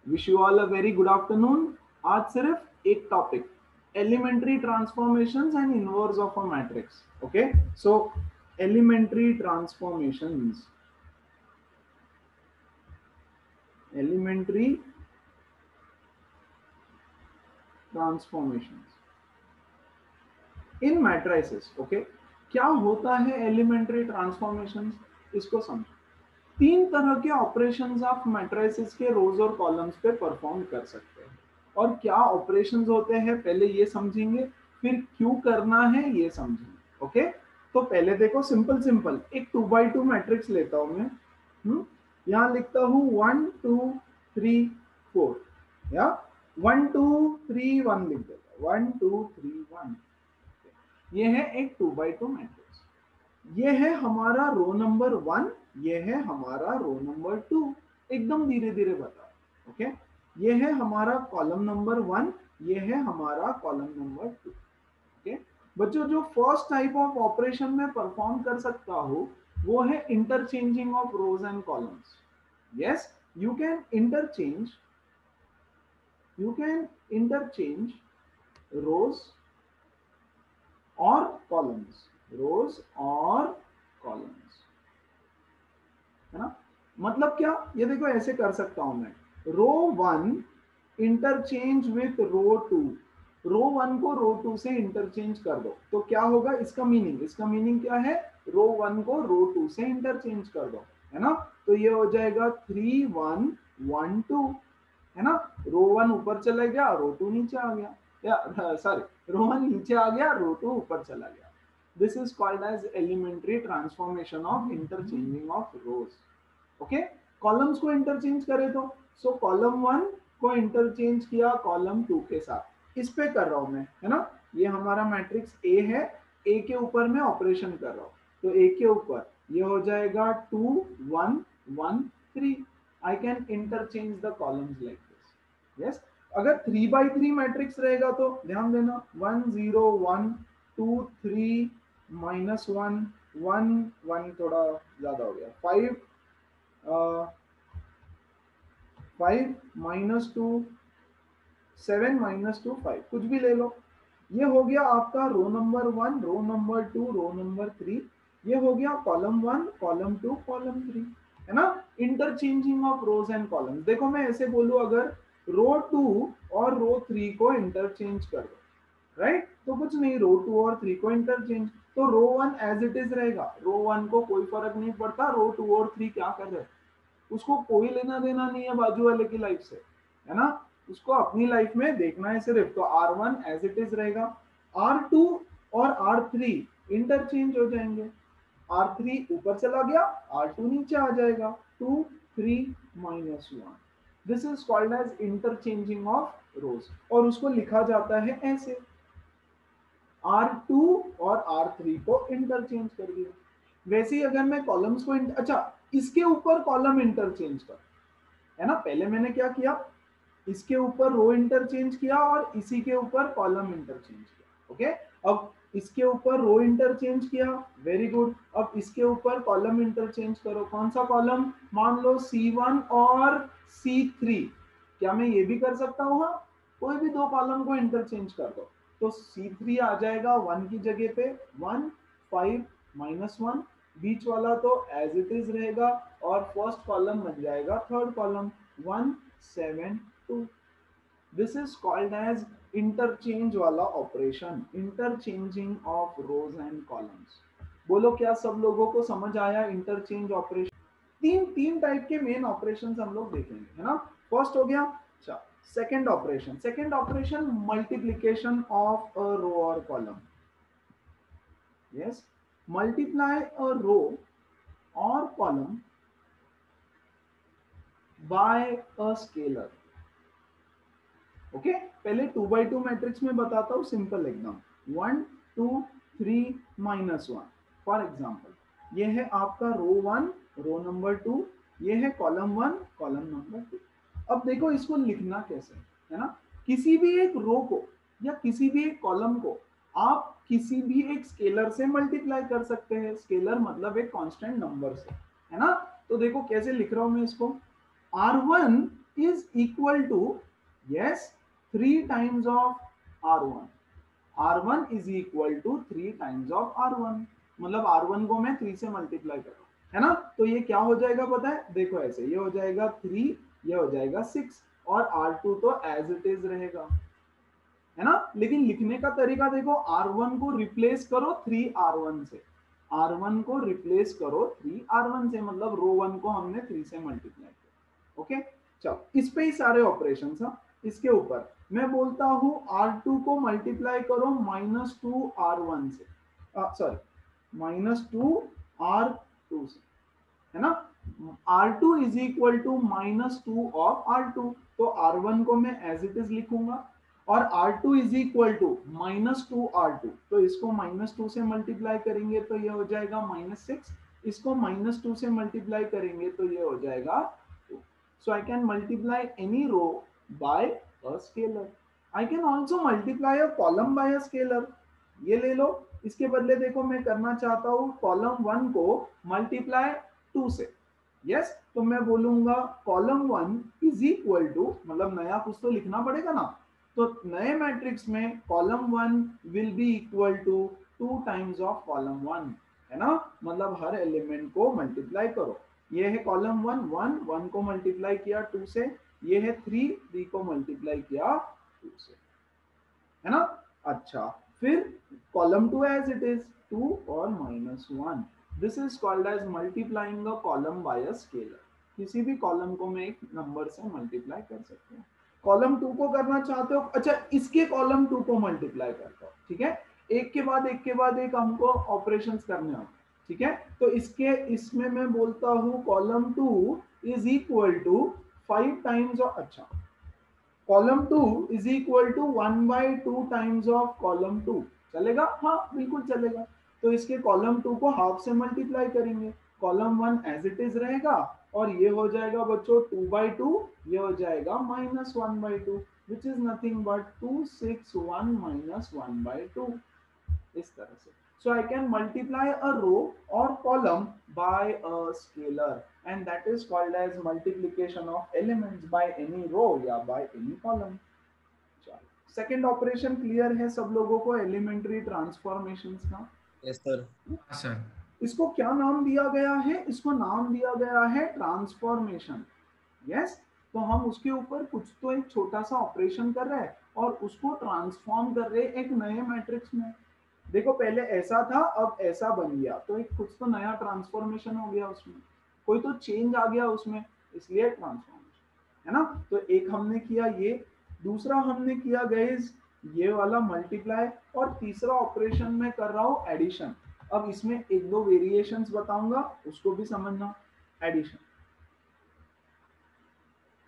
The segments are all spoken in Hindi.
Wish you all a very good afternoon. आज सिर्फ एक topic, elementary transformations and inverse of a matrix. Okay, so elementary transformations, elementary transformations in matrices. Okay, क्या होता है एलिमेंट्री ट्रांसफॉर्मेशंस, इसको समझो। तीन तरह के ऑपरेशंस आप मैट्रिसेस के रोज और कॉलम्स पे परफॉर्म कर सकते हैं। और क्या ऑपरेशंस होते हैं पहले ये समझेंगे, फिर क्यों करना है ये समझेंगे। ओके, तो पहले देखो, सिंपल सिंपल एक 2x2 मैट्रिक्स लेता हूं मैं। यहां लिखता हूं 1 2 3 4, या 1 2 3 1 लिख देता, 1 2 3 1। ये है एक 2x2 मैट्रिक्स। ये है हमारा रो नंबर 1, ये है हमारा रो नंबर 2। एकदम धीरे धीरे बता। ओके, ये है हमारा कॉलम नंबर 1, ये है हमारा कॉलम नंबर 2। ओके बच्चों, जो फर्स्ट टाइप ऑफ ऑपरेशन में परफॉर्म कर सकता हूं वो है interchanging of rows and columns. Yes, you can interchange, you can interchange rows और कॉलम्स, रोज और कॉलम्स, है ना। मतलब क्या, ये देखो ऐसे कर सकता हूं मैं, रो 1 इंटरचेंज विथ रो 2, रो 1 को रो 2 से इंटरचेंज कर दो तो क्या होगा, इसका मीनिंग, इसका मीनिंग क्या है, रो 1 को रो 2 से इंटरचेंज कर दो, है ना। तो ये हो जाएगा 3 1 1 2, है ना। रो 1 ऊपर चला गया, रो 2 नीचे आ गया, या सॉरी, रो 1 नीचे आ गया, रो 2 ऊपर चला गया। This is called as elementary transformation of interchanging of rows. Okay, columns को इंटरचेंज करें तो, सो कॉलम 1 को इंटरचेंज किया कॉलम 2 के साथ, इस पे कर रहा हूं मैं, है ना। ये हमारा मैट्रिक्स ए है, ए के ऊपर मैं ऑपरेशन कर रहा हूं, तो ए के ऊपर ये हो जाएगा 2 1 1 3। I can interchange the columns like this. Yes, अगर 3x3 मैट्रिक्स रहेगा तो ध्यान देना, 1 0 1 2 3 -1 1 1, थोड़ा ज्यादा हो गया, 5 5 -2 7 -2 5, कुछ भी ले लो। ये हो गया आपका row number 1, row number 2, row number 3। ये हो गया कॉलम 1 कॉलम 2 कॉलम 3, है ना। Interchanging of rows and columns, देखो मैं ऐसे बोलूं, अगर रो 2 और रो 3 को इंटरचेंज कर दो, राइट, तो कुछ नहीं, रो 2 और 3 को इंटरचेंज, तो रो 1 एज इट इज रहेगा, रो 1 को कोई फर्क नहीं पड़ता रो 2 और 3 क्या कर रहे हैं, उसको कोई लेना देना नहीं है बाजू वाले की लाइफ से, है ना। उसको अपनी लाइफ में देखना है सिर्फ, तो R1 एज इट इज रहेगा, R2 और R3 इंटरचेंज हो जाएंगे, R3 ऊपर चला गया, R2 नीचे आ जाएगा, 2 3 -1। This is called as interchanging of rows, और उसको लिखा जाता है ऐसे, R2 और R3 को इंटरचेंज कर दिया। वैसे ही अगर मैं कॉलम्स को अच्छा, इसके ऊपर कॉलम इंटरचेंज कर, है ना, पहले मैंने क्या किया, इसके ऊपर रो इंटरचेंज किया और इसी के ऊपर कॉलम इंटरचेंज किया। ओके, अब इसके ऊपर रो इंटरचेंज किया, वेरी गुड। अब इसके ऊपर कॉलम इंटरचेंज करो, कौन सा कॉलम, मान लो C1 और C3। क्या मैं ये भी कर सकता हूँ, हाँ, कोई भी दो कॉलम को इंटरचेंज कर दो, तो C3 आ जाएगा 1 की जगह पे 1 5 -1, बीच वाला तो एज इट इज रहेगा, और फर्स्ट कॉलम बन जाएगा third column 1 7 2। This is called as interchange वाला operation, interchanging of rows and columns. बोलो, क्या सब लोगों को समझ आया इंटरचेंज ऑपरेशन। तीन तीन टाइप के मेन ऑपरेशन हम लोग देखेंगे, है ना। फर्स्ट हो गया, अच्छा, second operation, second operation multiplication of a row और column. Yes, multiply a row और column by a scalar. Okay, पहले 2x2 मैट्रिक्स में बताता हूं, सिंपल एकदम, 1 2 3 -1। फॉर एग्जांपल, ये है आपका रो 1 रो नंबर 2, ये है कॉलम 1 कॉलम नंबर 2। अब देखो इसको लिखना कैसे, है ना। किसी भी एक रो को या किसी भी एक कॉलम को आप किसी भी एक स्केलर से मल्टीप्लाई कर सकते हैं, स्केलर मतलब एक कांस्टेंट नंबर से, है ना। तो देखो कैसे लिख रहा हूं मैं इसको, R1 is equal to, yes, 3 times of R1। R1 is equal to 3 times of R1, मतलब R1 को मैं 3 से मल्टीप्लाई कर रहा हूं, है ना। तो ये क्या हो जाएगा पता है, देखो ऐसे, ये हो जाएगा 3, ये हो जाएगा 6, और R2 तो एज इट इज रहेगा, है ना। लेकिन लिखने का तरीका देखो, R1 को रिप्लेस करो 3R1 से, R1 को रिप्लेस करो 3R1 से, मतलब रो 1 को हमने 3 से मल्टीप्लाई किया। ओके, चलो इस पे ही सारे ऑपरेशन। इसके ऊपर मैं बोलता हूं R2 को मल्टीप्लाई करो -2R1 से, सॉरी, -2R2 से, है ना। R2 is equal to -2 of R2, तो R1 को मैं एज इट इज लिखूंगा, और R2 is equal to -2R2, तो इसको -2 से मल्टीप्लाई करेंगे तो ये हो जाएगा -6, इसको -2 से मल्टीप्लाई करेंगे तो ये हो जाएगा 2। So I can multiply any row by a scalar. I can also multiply a column by a scalar, ये ले लो। इसके बदले देखो मैं करना चाहता हूं कॉलम 1 को मल्टीप्लाई 2 से, यस, तो मैं बोलूंगा कॉलम 1 इज इक्वल टू, मतलब नया कुछ तो लिखना पड़ेगा ना, तो नए मैट्रिक्स में column 1 will be equal to 2 times of column 1, है ना। मतलब हर एलिमेंट को मल्टीप्लाई करो, ये है कॉलम 1, 1 1 को मल्टीप्लाई किया 2 से, ये है 3 3 को मल्टीप्लाई किया 2 से, है ना। अच्छा, फिर कॉलम 2 एज इट इज 2 और -1, this is called as multiplying a column by a scalar. किसी भी कॉलम को मैं एक नंबर से मल्टीप्लाई कर सकते हैं। कॉलम 2 को करना चाहते हो, अच्छा इसके कॉलम 2 को मल्टीप्लाई करता हूं, ठीक है, एक के बाद एक के बाद एक हमको ऑपरेशंस करने होते हैं, ठीक है। तो इसके इसमें मैं बोलता हूं column 2 is equal to 5 times of, अच्छा, column 2 is equal to 1/2 times of column 2, चलेगा, हाँ बिल्कुल चलेगा। तो इसके कॉलम 2 को हाफ से मल्टीप्लाई करेंगे, कॉलम 1 एज इट इज रहेगा, और ये हो जाएगा बच्चों 2/2, ये हो जाएगा -1/2, विच इज नथिंग बट 261 -1/2, इस तरह से। So I can multiply a row or column by a scalar, and that is called as multiplication of elements by any row या by any column। चलो सेकेंड ऑपरेशन क्लियर है सब लोगों को, एलिमेंट्री ट्रांसफॉर्मेशंस का। Yes sir. सर इसको क्या नाम दिया गया है, इसको नाम दिया गया है ट्रांसफॉर्मेशन, यस। तो हम उसके ऊपर कुछ तो एक छोटा सा ऑपरेशन कर रहे हैं और उसको ट्रांसफॉर्म कर रहे हैं एक नए मैट्रिक्स में। देखो पहले ऐसा था, अब ऐसा बन गया, तो एक कुछ तो नया ट्रांसफॉर्मेशन हो गया उसमें, कोई तो चेंज आ गया उसमें, इसलिए ट्रांसफॉर्मेशन, है ना। तो एक हमने किया ये, दूसरा हमने किया गाइस ये वाला मल्टीप्लाई, और तीसरा ऑपरेशन में कर रहा हूं एडिशन। अब इसमें एक दो वेरिएशंस बताऊंगा, उसको भी समझना, addition.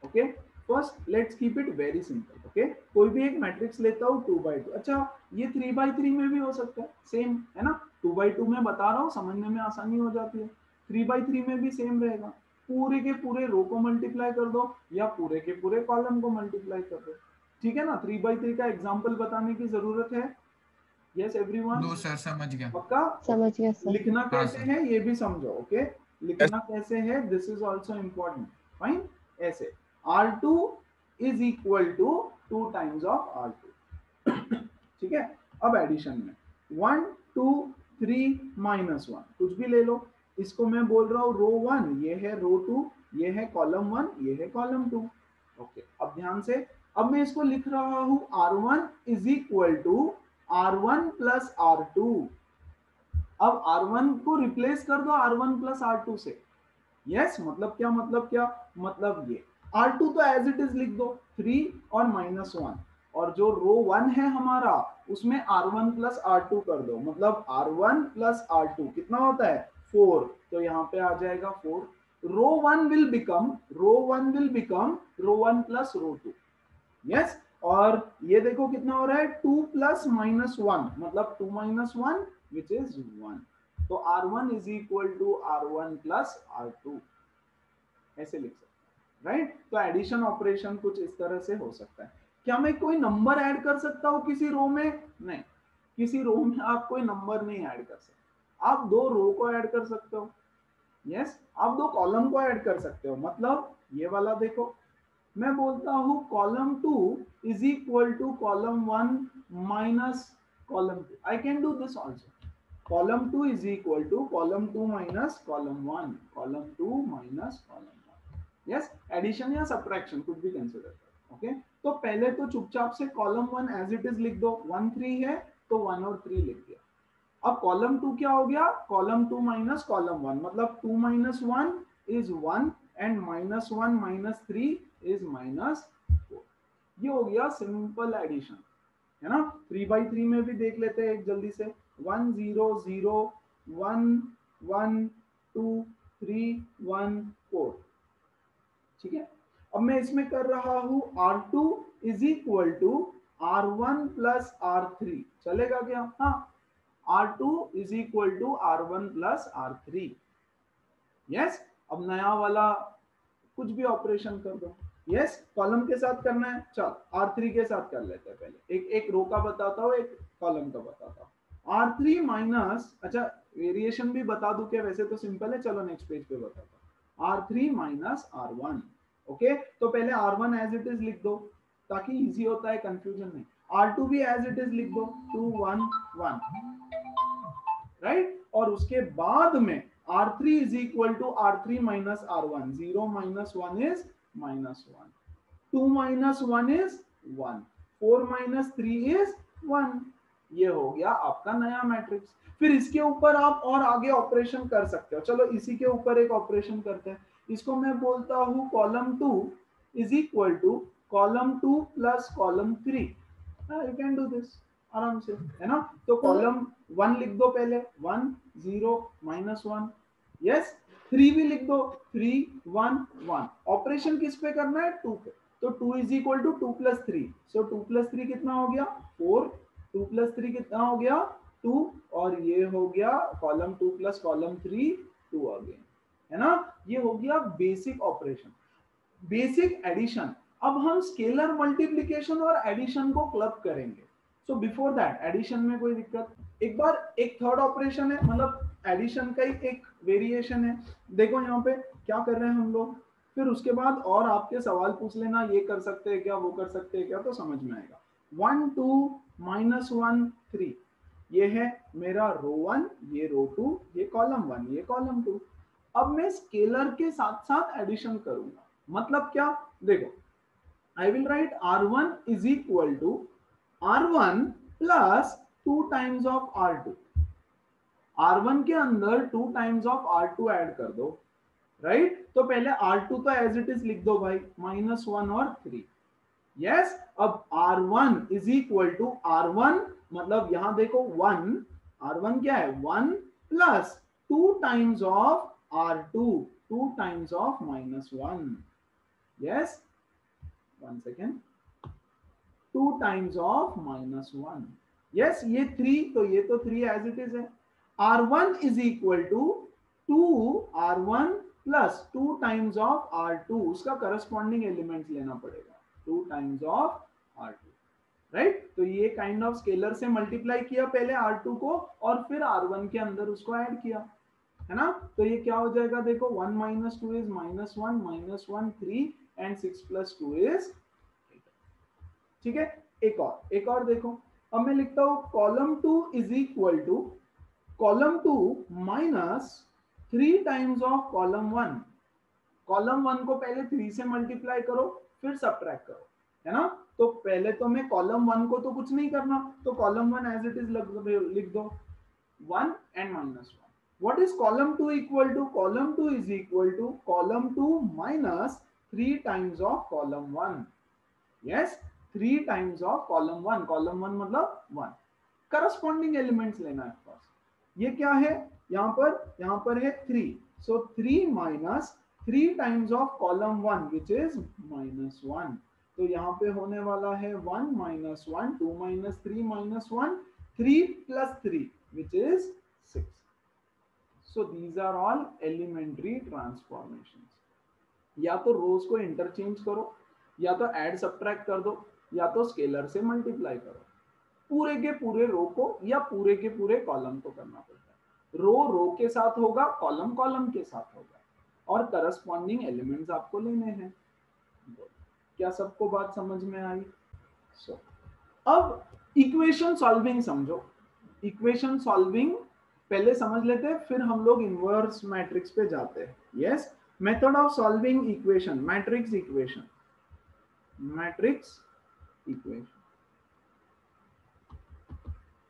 Okay, first let's keep it very simple. Okay, कोई भी एक मैट्रिक्स लेता हूं 2/2, अच्छा ये 3/3 में भी हो सकता है, सेम है ना। 2/2 में बता रहा हूं, समझने में आसानी हो जाती है, 3/3 में भी सेम रहेगा। पूरे के पूरे रो को मल्टीप्लाई कर दो या पूरे के पूरे कॉलम को मल्टीप्लाई कर दो, ठीक है ना। 3/3 का एग्जाम्पल बताने की जरूरत है, यस एवरीवन, दो सर समझ गया। पक्का। समझ गया सर। लिखना हाँ कैसे सर। है ये भी समझो, ओके, लिखना कैसे है, this is also important, fine. ऐसे R2 is equal to 2 times of R2, ठीक है। अब एडिशन में 1 2 3 -1 कुछ भी ले लो, इसको मैं बोल रहा हूं रो 1, ये है रो 2, ये है कॉलम 1, ये है कॉलम 2। ओके, अब ध्यान से, अब मैं इसको लिख रहा हूं R1 is equal to R1 plus R2। अब R1 को रिप्लेस कर दो R1 प्लस R2 से, यस, मतलब क्या, मतलब क्या, मतलब ये R2 तो एज इट इज लिख दो 3 और -1, और जो रो 1 है हमारा उसमें R1 प्लस R2 कर दो, मतलब R1 प्लस R2 कितना होता है 4, तो यहाँ पे आ जाएगा 4। Row 1 will become row 1 plus row 2, yes. और ये देखो कितना हो रहा है 2 प्लस -1, मतलब 2 -1 विच इज 1, तो R1 is equal to R1 plus R2, ऐसे लिख सकते हैं, राइट। तो एडिशन ऑपरेशन कुछ इस तरह से हो सकता है। क्या मैं कोई नंबर ऐड कर सकता हूं किसी रो में, नहीं, किसी रो में आप कोई नंबर नहीं ऐड कर सकते, आप दो रो को ऐड कर सकते हो, यस, आप दो कॉलम को ऐड कर सकते हो, मतलब ये वाला देखो, मैं बोलता हूं column 2 is equal to column 1 minus column 2. I can do this also. Column 2 is equal to column 2 minus column 1, column 2 minus column 1. Yes, addition या सब्ट्रैक्शन कुछ भी कंसीडर करो. ओके, तो पहले तो चुपचाप से कॉलम 1 एज इट इज लिख दो. 1 3 है तो 1 और 3 लिख दिया. अब कॉलम 2 क्या हो गया? कॉलम 2 माइनस कॉलम 1, मतलब 2 minus 1 is 1 and minus 1 minus 3 is minus 4. ये हो गया सिंपल एडिशन, है ना. 3/3 में भी देख लेते हैं एक जल्दी से. 1 0 0 1 1 2 3 1 4. ठीक है. अब मैं इसमें कर रहा हूं R2 is equal to R1 plus R3. चलेगा क्या? हाँ. R2 is equal to R1 plus R3. Yes. अब नया वाला कुछ भी ऑपरेशन कर दो. यस, कॉलम के साथ करना है. चल R3 के साथ कर लेते हैं. पहले एक एक रो का बताता हूँ, एक कॉलम का बताता हूँ. R3 माइनस, अच्छा वेरिएशन भी बता दूं क्या? वैसे तो सिंपल है, चलो नेक्स्ट पेज पे बताता हूँ. R3 minus R1. ओके, तो पहले R1 एज इट इज लिख दो ताकि इजी होता है, कंफ्यूजन नहीं. R2 भी एज इट इज लिख दो, 2 1 1. राइट, और उसके बाद में R3 is equal to R3 minus R1. 0 minus 1 is minus 1. 2 minus 1 is 1. 4 minus 3 is 1. ये हो गया आपका नया मैट्रिक्स. फिर इसके ऊपर आप और आगे ऑपरेशन कर सकते हो. चलो इसी के ऊपर एक ऑपरेशन करते हैं. इसको मैं बोलता हूं column 2 is equal to column 2 plus column 3. You can do this आराम से, है ना. तो कॉलम 1 लिख दो पहले, 1 0 माइनस 1. यस, 3 भी लिख दो, 3 1 1. ऑपरेशन किस पे करना है? 2 पे. तो 2 is equal to 2 plus 3. So 2 plus 3 कितना हो गया? 4. 2 प्लस 3 कितना हो गया? 2. और ये हो गया कॉलम 2 प्लस कॉलम 3 2 अगेन, है ना. ये हो गया बेसिक ऑपरेशन, बेसिक एडिशन. अब हम स्केलर मल्टीप्लिकेशन और एडिशन को क्लब करेंगे. सो बिफोर दैट, एडिशन में कोई दिक्कत? एक बार एक थर्ड ऑपरेशन है, मतलब एडिशन का ही एक वेरिएशन है. देखो यहाँ पे क्या कर रहे हैं हम लोग. फिर उसके बाद और आपके सवाल पूछ लेना, ये कर सकते हैं क्या, वो कर सकते हैं क्या, तो समझ में आएगा. 1 2 माइनस 1 3. ये है मेरा रो 1, ये रो 2, ये कॉलम 1, ये कॉलम 2. अब मैं स्केलर के साथ साथ एडिशन करूंगा. मतलब क्या? देखो, I will write R1 is equal to R1 plus 2 times of R2. R1 के अंदर 2 times of R2 ऐड कर दो. राइट, तो पहले R2 तो एज इट इज लिख दो भाई, -1 और 3. यस, अब R1 is equal to R1, मतलब यहां देखो 1, R1 क्या है? 1 plus 2 times of R2, 2 times of -1. Yes, 1 second. 2 times of -1. Yes, ये 3, तो ये तो 3 एज इट इज है. R1 is equal to 2 R1 plus 2 times of R2. उसका करस्पॉन्डिंग एलिमेंट्स लेना पड़ेगा, 2 टाइम्स ऑफ R2. राइट, तो ये काइंड ऑफ स्केलर से मल्टीप्लाई किया पहले R2 को, और फिर R1 के अंदर उसको ऐड किया, है ना. तो ये क्या हो जाएगा? देखो, 1 minus 2 is -1 3 and 6 plus 2 is 8. ठीक है. एक और देखो. अब मैं लिखता हूं column 2 is equal to column 2 minus 3 times of column 1. Column 1 को पहले 3 से मल्टीप्लाई करो, फिर सब्ट्रैक्ट करो, है ना. तो पहले तो मैं कॉलम 1 को तो कुछ नहीं करना, तो कॉलम 1 एज इट इज लिख दो, 1 and -1. What is column 2 equal to? Column 2 is equal to column 2 minus 3 times of column 1. Yes, 3 times of column 1. Column 1 मतलब 1. Corresponding elements लेना है पास. ये क्या है? यहाँ पर है 3. So 3 minus 3 times of column 1 which is -1. तो यहाँ पे होने वाला है 1 minus 1, 2 minus 3 minus 1, 3 plus 3 which is 6. So these are all elementary transformations. या तो रोज को इंटरचेंज करो, या तो ऐड सब्ट्रैक्ट कर दो, या तो स्केलर से मल्टीप्लाई करो. पूरे के पूरे रो को या पूरे के पूरे कॉलम को करना पड़ता है. रो के साथ होगा, कॉलम के साथ होगा, और करस्पॉन्डिंग एलिमेंट्स आपको लेने हैं. क्या सबको बात समझ में आई? सो अब इक्वेशन सॉल्विंग समझो। इक्वेशन सॉल्विंग पहले समझ लेते हैं, फिर हम लोग इनवर्स मैट्रिक्स पे जाते हैं। Yes, method of solving equation, matrix equation, matrix equation.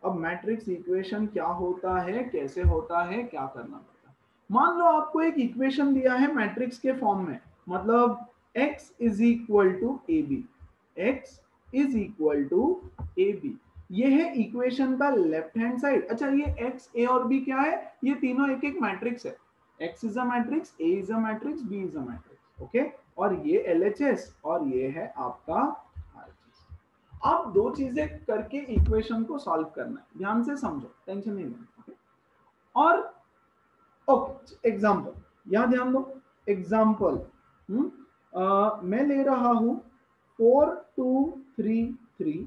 अब मैट्रिक्स इक्वेशन क्या होता है, कैसे होता है, क्या करना पड़ता है। मान लो आपको एक इक्वेशन दिया है मैट्रिक्स के फॉर्म में, मतलब x is equal to A B, X is equal to A B, ये है इक्वेशन का लेफ्ट हैंड साइड। अच्छा, ये x, a और b क्या है? ये तीनों एक एक मैट्रिक्स है। x is a matrix, a is a matrix, b is a matrix, okay. और ये LHS और ये है आपका RHS। आप दो चीजें करके इक्वेशन को सॉल्व करना है, ध्यान से समझो, टेंशन नहीं लेना, ओके। और ओके, एग्जाम्पल यहां ध्यान दो। एग्जाम्पल मैं ले रहा हूं 4233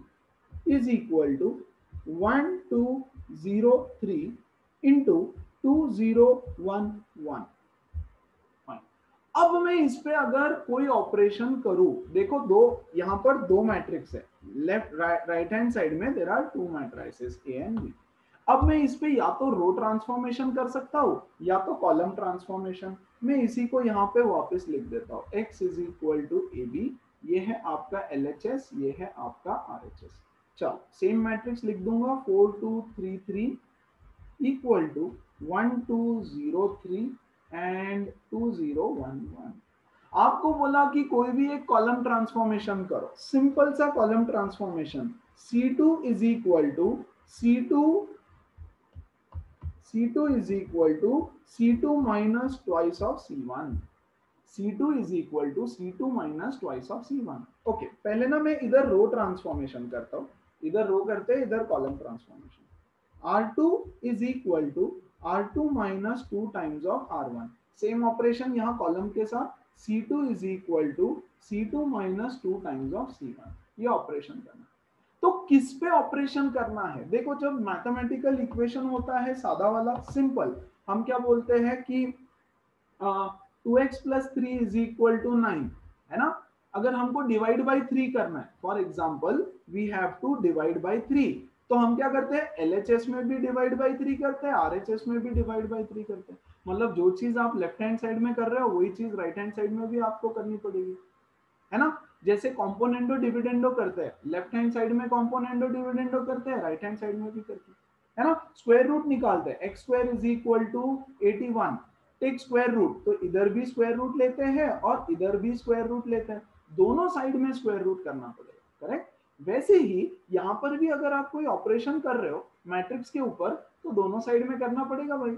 इज इक्वल टू 1203 इंटू 2011। अब मैं इस पे अगर कोई ऑपरेशन करूं, देखो दो, यहां पर दो मैट्रिक्स है, लेफ्ट राइट हैंड साइड में there are two matrices A and B. अब मैं इस पे या तो रो ट्रांसफॉर्मेशन कर सकता हूं या तो कॉलम ट्रांसफॉर्मेशन। मैं इसी को यहाँ पे वापस लिख देता हूं, x is equal to A B, ये है आपका LHS, ये है आपका RHS। चलो सेम मैट्रिक्स लिख दूंगा, 4233 इक्वल टू 1203 एंड 2011। आपको बोला कि कोई भी एक कॉलम ट्रांसफॉर्मेशन करो, सिंपल सा column transformation, C2 is equal to C2 is equal to C2 minus twice of C1, C2 is equal to C2 minus twice of C1। Okay, पहले ना मैं इधर रो ट्रांसफॉर्मेशन करता हूं, इधर रो करते हैं, इधर column transformation. R2 is equal to R2 minus 2 times of R1, same operation यहाँ कॉलम के साथ, C2 is equal to C2 minus 2 times of C1, ये ऑपरेशन करना। तो किस पे ऑपरेशन करना है? देखो, जब मैथमेटिकल इक्वेशन होता है सादा वाला, सिंपल, हम क्या बोलते हैं कि 2x plus 3 is equal to 9, है ना। अगर हमको डिवाइड बाई 3 करना है, for example we have to divide by 3, तो हम क्या करते हैं, LHS में भी डिवाइड बाई 3 करते हैं, RHS में भी डिवाइड बाई 3 करते हैं। मतलब जो चीज आप लेफ्ट हैंड साइड में कर रहे हो वही चीज राइट हैंड साइड में भी आपको करनी पड़ेगी, है ना। जैसे कॉम्पोनेंडो डिविडेंडो करते हैं, लेफ्ट हैंड साइड में कॉम्पोनेंडो डिविडेंडो करते हैं, राइट हैंड साइड में भी करते हैं, है ना। स्क्वायर रूट निकालते हैं, X square is equal to 81, take square root, तो इधर भी स्क्वायर रूट लेते हैं और इधर भी स्क्वायर रूट लेते हैं, दोनों साइड में स्क्वायर रूट करना पड़ेगा, करेक्ट। वैसे ही यहाँ पर भी अगर आप कोई ऑपरेशन कर रहे हो मैट्रिक्स के ऊपर, तो दोनों साइड में करना पड़ेगा भाई,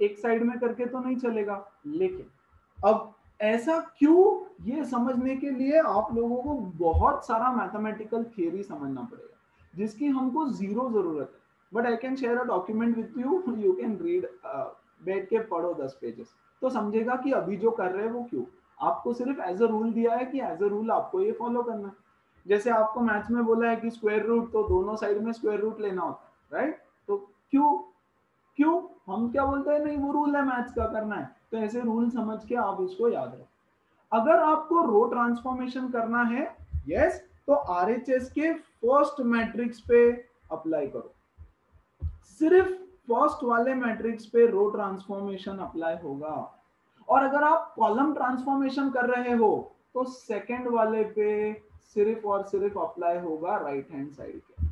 एक साइड में करके तो नहीं चलेगा। लेकिन अब ऐसा क्यों, ये समझने के लिए आप लोगों को बहुत सारा मैथमेटिकल थियरी समझना पड़ेगा, जिसकी हमको जीरो जरूरत है। But I can share a document with you, you can read, बैठ के पढ़ो 10 पेजेस, तो समझेगा कि अभी जो कर रहे हैं वो क्यों। आपको सिर्फ एज अ रूल दिया है कि एज अ रूल आपको ये फॉलो करना है। जैसे आपको मैथ्स में बोला है कि स्क्वायर रूट, तो दोनों साइड में स्क्वायर रूट लेना होता है, राइट। तो क्यों, क्यों हम क्या बोलते हैं, नहीं वो रूल है मैथ्स का, करना है, तो ऐसे रूल समझ के आप इसको याद रखो। अगर आपको रो ट्रांसफॉर्मेशन करना है, यस, तो RHS के फर्स्ट मैट्रिक्स पे अप्लाई करो, सिर्फ फर्स्ट वाले मैट्रिक्स पे रो ट्रांसफॉर्मेशन अप्लाई होगा। और अगर आप कॉलम ट्रांसफॉर्मेशन कर रहे हो तो सेकंड वाले पे सिर्फ और सिर्फ अप्लाई होगा राइट हैंड साइड के।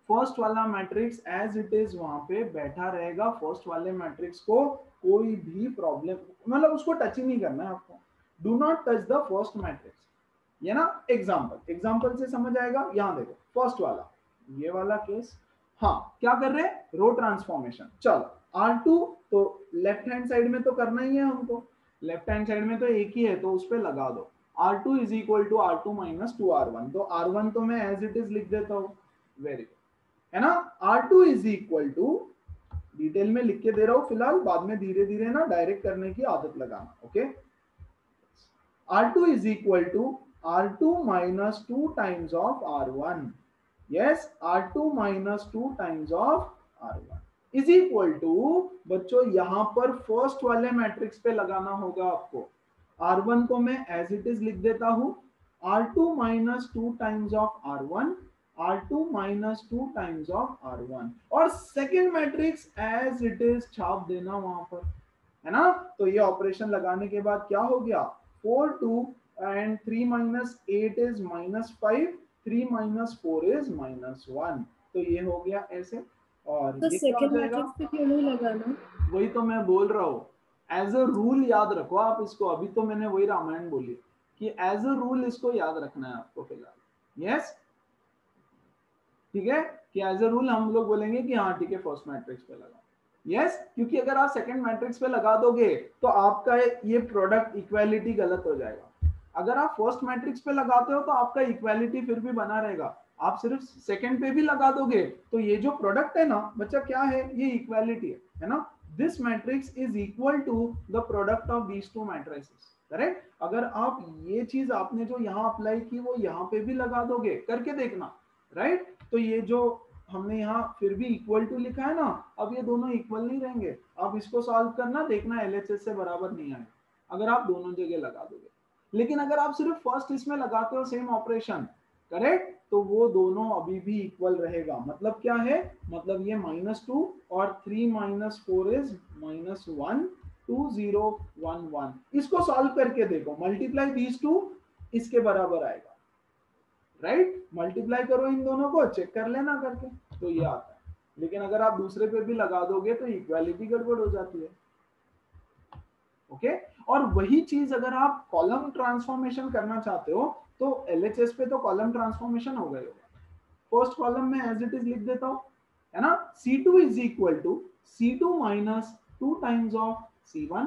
फर्स्ट वाला मैट्रिक्स एज इट इज वहां पे बैठा रहेगा, फर्स्ट वाले मैट्रिक्स को कोई भी प्रॉब्लम, मतलब उसको टच ही नहीं करना है आपको, do not touch the first matrix, ये ना। एग्जांपल से समझ आएगा। यहां देखो फर्स्ट वाला, ये वाला केस, हाँ क्या कर रहे हैं, रो ट्रांसफॉर्मेशन। चलो R2 तो लेफ्ट हैंड साइड में तो करना ही है हमको, लेफ्ट हैंड साइड में तो एक ही है, तो उस पर लगा दो, R2 is equal to R2 minus 2R1, तो R1 तो मैं एज इट इज लिख देता हूँ, वेरी गुड, है ना। R2 is equal to, detail में लिख के दे रहा हूं फिलहाल, बाद में धीरे धीरे ना डायरेक्ट करने की आदत लगाना, okay. R2 is equal to R2 minus 2 times of R1, yes, R2 minus 2 times of R1 is equal to, बच्चों यहां पर फर्स्ट वाले मैट्रिक्स पे लगाना होगा आपको। R1 को मैं एज इट इज लिख देता हूं, R2 minus 2 times of R1, R2 minus 2 times of R1, और second matrix as it is छाप देना वहां पर, है ना। तो ये ऑपरेशन लगाने के बाद क्या हो गया, 4 2 and 3 minus 8 is -5, 3 minus 4 is -1, तो ये हो गया ऐसे। और तो ये क्या हो सेकंड जाएगा, मैट्रिक्स पे क्यों नहीं लगाना? वही तो मैं बोल रहा हूँ, एज अ रूल याद रखो आप इसको, अभी तो मैंने वही रामायण बोली कि एज अ रूल इसको याद रखना है आपको फिलहाल। यस, ठीक है, कि एज अ रूल हम लोग बोलेंगे कि हाँ ठीक है फर्स्ट मैट्रिक्स पे लगा। यस, क्योंकि अगर आप सेकंड मैट्रिक्स पे लगा दोगे तो आपका ये प्रोडक्ट इक्वालिटी गलत हो जाएगा। अगर आप फर्स्ट मैट्रिक्स पे लगाते हो तो आपका इक्वालिटी फिर भी बना रहेगा, आप सिर्फ सेकंड पे भी लगा दोगे तो ये जो प्रोडक्ट है ना बच्चा क्या है, ये इक्वालिटी है ना। This matrix is equal to the product of these two matrices, correct. अगर आप ये चीज आपने जो यहाँ अप्लाई की वो यहाँ पे भी लगा दोगे, करके देखना, राइट। तो ये जो हमने यहाँ फिर भी इक्वल टू लिखा है ना, अब ये दोनों इक्वल नहीं रहेंगे। आप इसको सॉल्व करना, देखना एलएचएस से बराबर नहीं आएगा अगर आप दोनों जगह लगा दोगे। लेकिन अगर आप सिर्फ फर्स्ट इसमें लगाते हो सेम ऑपरेशन, करेक्ट, तो वो दोनों अभी भी इक्वल रहेगा। मतलब क्या है, मतलब ये -2 और 3 माइनस 4 इज -1, 2 0 1 1। इसको सॉल्व करके देखो, मल्टीप्लाई दीज टू, इसके बराबर आएगा, राइट। मल्टीप्लाई करो इन दोनों को, चेक कर लेना करके, तो ये आता है। लेकिन अगर आप दूसरे पे भी लगा दोगे तो इक्वालिटी गड़बड़ हो जाती है, ओके। और वही चीज अगर आप कॉलम ट्रांसफॉर्मेशन करना चाहते हो तो एलएचएस पे तो कॉलम ट्रांसफॉर्मेशन हो गए होगा। फर्स्ट कॉलम में एज इट इज लिख देता हूं, है ना। C2 is equal to C2 minus 2 times of C1,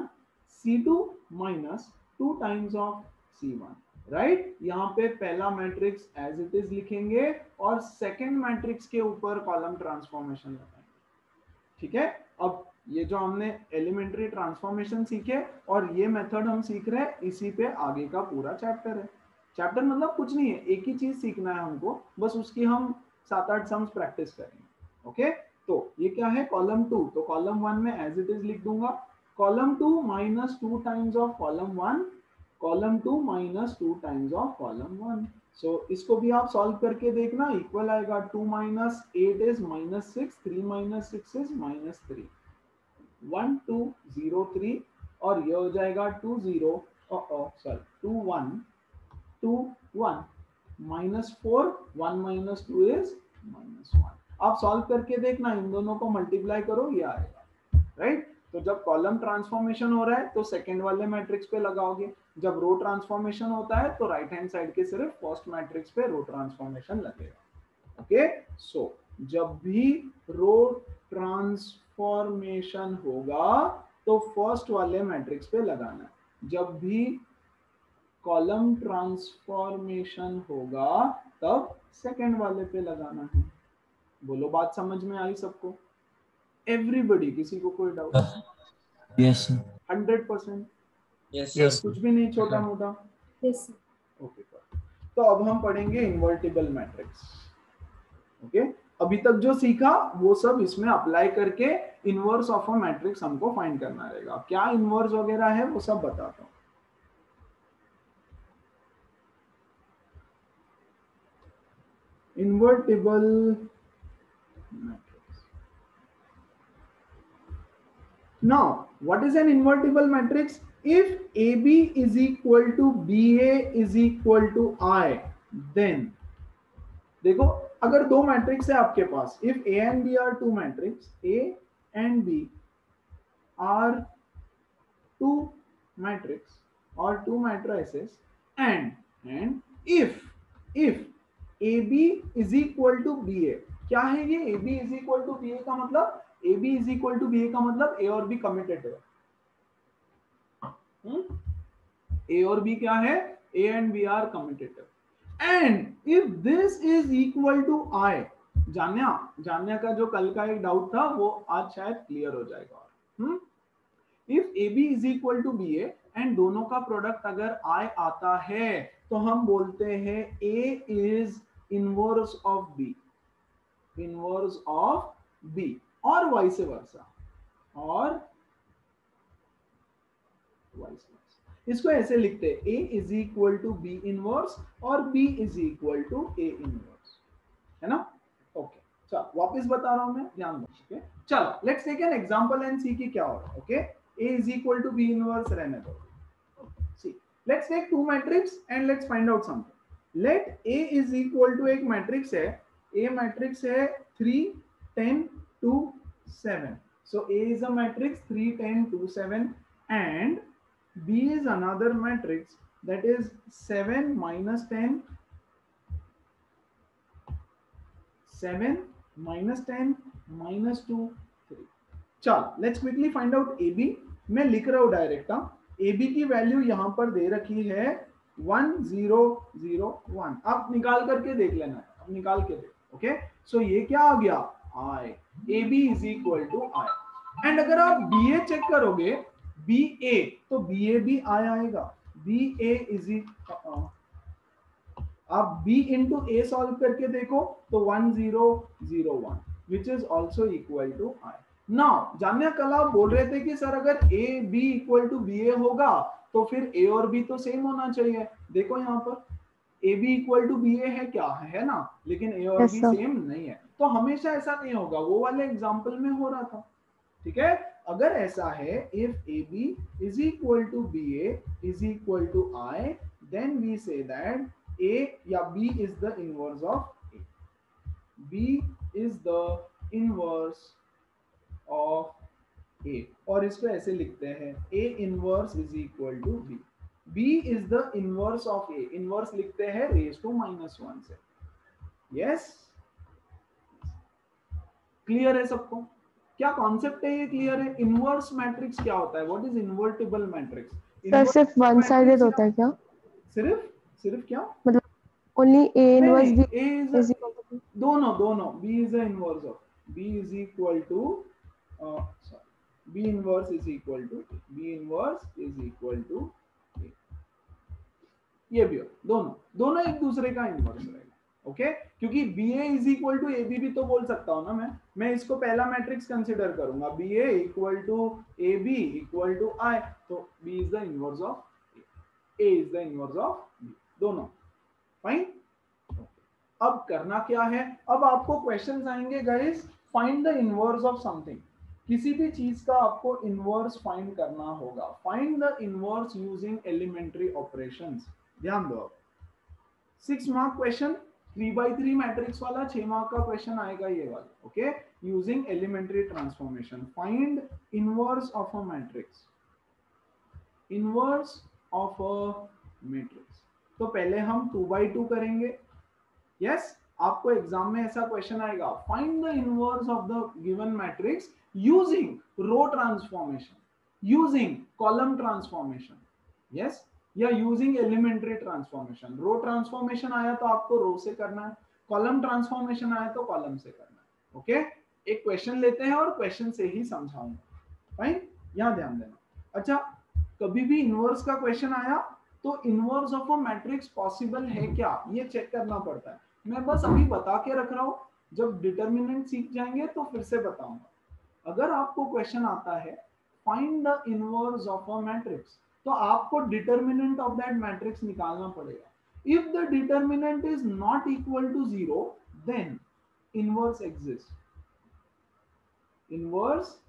C2 minus 2 times of C1, right. यहाँ पे पहला मैट्रिक्स एज इट इज लिखेंगे और सेकेंड मैट्रिक्स के ऊपर कॉलम ट्रांसफॉर्मेशन लगाएंगे, ठीक है। अब ये जो हमने एलिमेंट्री ट्रांसफॉर्मेशन सीखे और ये मेथड हम सीख रहे हैं, इसी पे आगे का पूरा चैप्टर है। चैप्टर मतलब कुछ नहीं है, एक ही चीज सीखना है हमको, बस उसकी हम 7-8 सम्स प्रैक्टिस करेंगे, ओके। तो ये क्या है, कॉलम 2, तो कॉलम 1 में एज इट इज लिख दूंगा, column 2 minus 2 times of column 1, column 2 minus 2 times of column 1। सो इसको भी आप सॉल्व करके देखना, इक्वल आएगा, 2 माइनस 8 इज -6, 3 माइनस 6 इज -3, 1 2 0 3, और ये हो जाएगा 2 0, सॉरी 2 1, 2 1, -4, 1 माइनस 2 इज -1। आप सॉल्व करके देखना, इन दोनों को मल्टीप्लाई करो, ये आएगा, राइट। तो जब कॉलम ट्रांसफॉर्मेशन हो रहा है तो सेकंड वाले मैट्रिक्स पे लगाओगे, जब रो ट्रांसफॉर्मेशन होता है तो राइट हैंड साइड के सिर्फ फर्स्ट मैट्रिक्स पे रो ट्रांसफॉर्मेशन लगेगा, ओके। सो जब भी रो ट्रांसफॉर्मेशन होगा तो फर्स्ट वाले मैट्रिक्स पे लगाना है, जब भी कॉलम ट्रांसफॉर्मेशन होगा तब सेकंड वाले पे लगाना है। बोलो, बात समझ में आई सबको, एवरीबडी, किसी को कोई डाउट? यस 100%, यस कुछ भी नहीं छोटा मोटा, यस। ओके। तो अब हम पढ़ेंगे इन्वर्टिबल मैट्रिक्स, ओके। अभी तक जो सीखा वो सब इसमें अप्लाई करके इनवर्स ऑफ अ मैट्रिक्स हमको फाइंड करना रहेगा। क्या इनवर्स वगैरह है वो सब बताता हूं। Invertible matrix, now what is an invertible matrix? If AB is equal to BA is equal to I, then देखो, अगर दो मैट्रिक्स है आपके पास, if A and B are two matrix, A and B are two matrix और two matrices, and if A B is equal to B A, क्या है ये A B is equal to B A का मतलब, A B is equal to B A का मतलब ए और बी कमिटेड है, ए और बी क्या है, A and B are committed, and if this is equal to I, जान्या का जो कल का एक डाउट था वो आज शायद क्लियर हो जाएगा। If A B is equal to B A and दोनों का प्रोडक्ट अगर आई आता है तो हम बोलते हैं A is inverse of B, inverse of B, और वाइस वर्सा, और वाइस वर्सा। इसको ऐसे लिखते हैं A is equal to B inverse और B is equal to A inverse, है ना? ओके, चलो वापस बता रहा हूं मैं, ध्यान दो। ओके, चलो let's take an example and see कि क्या हो रहा है। Okay, A is equal to B inverse रहने दो। See, let's take two matrix and let's find out something. Let A is equal to, एक मैट्रिक्स है, A मैट्रिक्स है 3 10 2 7। So A is a matrix 3 10 2 7 and B is another matrix that is 7 minus 10 7 minus 10 minus 2 3। चल let's quickly find out AB। मैं लिख रहा हूं डायरेक्ट। AB की वैल्यू यहां पर दे रखी है 1 0 0 1। आप निकाल करके देख लेना है, अब निकाल के देख। ओके, सो ये क्या आ गया, I। AB is equal to I। And अगर आप BA चेक करोगे, BA तो BA भी I आएगा। BA इज आप B इंटू A सॉल्व करके देखो तो 1 0 0 1 which is also equal to I। Now जान्या कल आप बोल रहे थे कि सर अगर A B equal to BA होगा तो फिर A और B तो सेम होना चाहिए। देखो यहाँ पर A B equal to B A है, क्या है ना, लेकिन ए और बी सेम नहीं है। तो हमेशा ऐसा नहीं होगा, वो वाले एग्जांपल में हो रहा था। ठीक है, अगर ऐसा है, if A B is equal to B A is equal to I, then we say that A या B is the inverse of A. B is the inverse of A, और इसको ऐसे लिखते हैं A inverse is equal to B. B is the inverse of A, inverse लिखते हैं रेज टू -1 से। यस, क्लियर है सबको? क्या कॉन्सेप्ट है ये, क्लियर है? इनवर्स मैट्रिक्स क्या होता है, what is invertible matrix? Sir सिर्फ वन साइडेड होता है क्या? सिर्फ सिर्फ क्या मतलब only A inverse B is दोनों दोनों B is the inverse of, B is equal to B inverse is equal to B inverse is equal to ये भी हो, दोनों दोनों एक दूसरे का इनवर्स रहेगा। ओके, क्योंकि BA is equal to AB भी तो बोल सकता हूं ना मैं इसको पहला मैट्रिक्स कंसीडर करूंगा, BA equal to AB equal to I, तो B is the inverse of A is the inverse of B, दोनों। फाइन। अब करना क्या है, अब आपको क्वेश्चंस आएंगे guys, find the inverse of something. किसी भी चीज का आपको इनवर्स फाइंड करना होगा। Find the inverse using elementary operations. ध्यान दो, 6 मार्क क्वेश्चन, 3x3 मैट्रिक्स वाला 6 मार्क का क्वेश्चन आएगा ये वाला। Okay, using elementary transformation, find inverse of a matrix. Inverse of a matrix, तो पहले हम 2x2 करेंगे। यस, आपको एग्जाम में ऐसा क्वेश्चन आएगा, find the inverse of the given matrix using row transformation, using column transformation, yes, या using elementary transformation. Row transformation आया तो आपको रो से करना है, कॉलम ट्रांसफॉर्मेशन आया तो कॉलम से करना है। ओके, एक क्वेश्चन लेते हैं और क्वेश्चन से ही समझाऊंगा। फाइन, यहां ध्यान देना। अच्छा, कभी भी इनवर्स का क्वेश्चन आया तो inverse of a matrix possible है क्या, ये चेक करना पड़ता है। मैं बस अभी बता के रख रहा हूं, जब डिटर्मिनेंट सीख जाएंगे तो फिर से बताऊंगा। अगर आपको क्वेश्चन आता है find the inverse of a matrix, तो आपको डिटर्मिनेंट ऑफ दैट मैट्रिक्स निकालना पड़ेगा। If the determinant is not equal to 0, then inverse exist. Inverse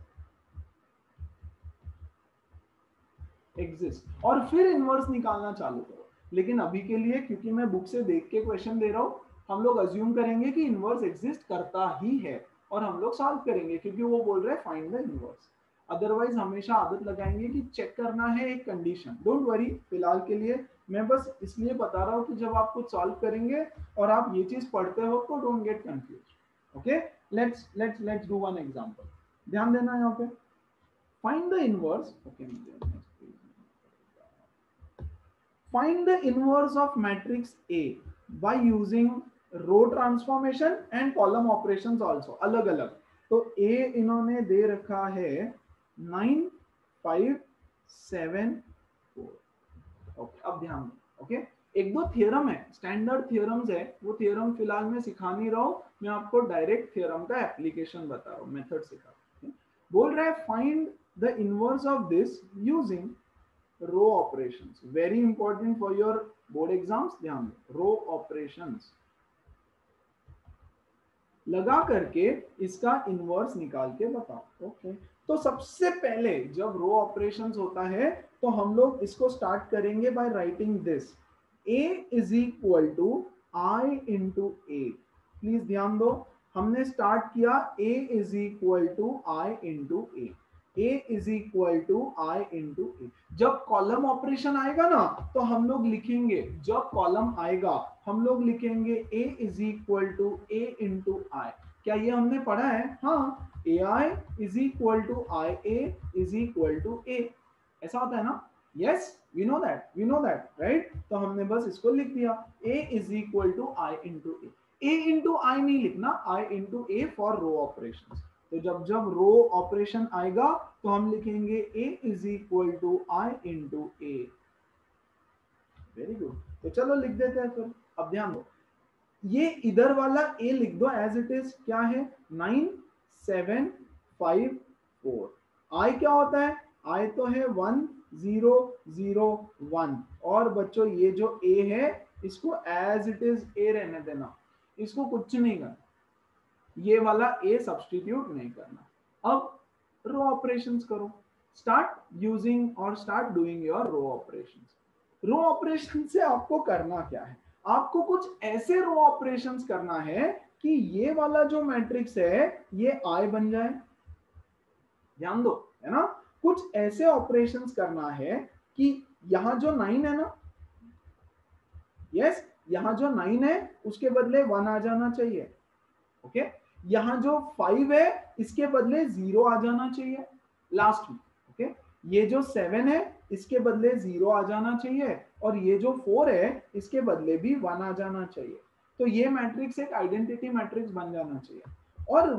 exist, और फिर इनवर्स निकालना चालू करो। लेकिन अभी के लिए, क्योंकि मैं बुक से देख के क्वेश्चन दे रहा हूं, हम लोग अज्यूम करेंगे कि इनवर्स एग्जिस्ट करता ही है और हम लोग सॉल्व करेंगे, क्योंकि वो बोल रहे हैं फाइंड द इनवर्स। अदरवाइज हमेशा आदत लगाएंगे कि चेक करना है एक कंडीशन। डोंट वरी, फिलहाल के लिए मैं बस इसलिए बता रहा हूं कि जब आप कुछ सॉल्व करेंगे और आप ये चीज पढ़ते हो तो don't get confuse. Okay, let's do one example. ध्यान देना यहाँ पे, find the inverse. Okay, find the inverse of matrix A by using row transformation and column operations also, अलग अलग। तो A इन्होंने दे रखा है 9 5 7 4। ओके, अब ध्यान दो। ओके, एक दो थ्योरम है, स्टैंडर्ड थ्योरम्स है, वो थ्योरम फिलहाल मैं सिखा नहीं रहा हूं, मैं आपको डायरेक्ट थ्योरम का एप्लीकेशन बता रहा हूं, मेथड सिखा रहा हूं। बोल रहा है find the inverse of this using row operations, very important for your board exams, ध्यान दो, रो ऑपरेशंस लगा करके इसका इनवर्स निकाल के बताओ। ओके, तो सबसे पहले जब रो ऑपरेशंस होता है तो हम लोग इसको स्टार्ट करेंगे by writing this, a is equal to I into A. Please ध्यान दो, हमने स्टार्ट किया a is equal to I into A, a is equal to I into A. जब कॉलम ऑपरेशन आएगा ना तो हम लोग लिखेंगे, जब कॉलम आएगा हम लोग लिखेंगे a is equal to a into I. क्या ये हमने पढ़ा है? हाँ, A I is equal to I A is equal to A, ऐसा होता है ना? Yes, we know that, right? तो हमने बस इसको लिख दिया, a is equal to I into A. a into I नहीं लिखना, i into A for row operation. तो जब जब रो ऑपरेशन आएगा तो हम लिखेंगे a is equal to I into A. Very good, तो चलो लिख देते हैं फिर। अब ध्यान दो, ये इधर वाला a लिख दो एज इट इज, क्या है? 9 7 5 4। i क्या होता है? i तो है 1 0 0 1। और बच्चों ये जो a है इसको एज इट इज a रहने देना, इसको कुछ नहीं करना, ये वाला a सब्स्टिट्यूट नहीं करना। अब रो ऑपरेशंस करो, स्टार्ट यूजिंग और start doing your row operations. Row operation से आपको करना क्या है? आपको कुछ ऐसे रो ऑपरेशंस करना है कि ये वाला जो मैट्रिक्स है ये I बन जाए। ध्यान दो, है ना? कुछ ऐसे ऑपरेशंस करना है कि यहां जो 9 है ना, यस, यहां जो 9 है उसके बदले 1 आ जाना चाहिए। ओके, यहां जो 5 है इसके बदले 0 आ जाना चाहिए लास्ट में। ओके, ये जो 7 है इसके बदले 0 आ जाना चाहिए, और ये जो 4 है इसके बदले भी 1 आ जाना चाहिए। तो ये मैट्रिक्स एक आइडेंटिटी मैट्रिक्स बन जाना चाहिए। और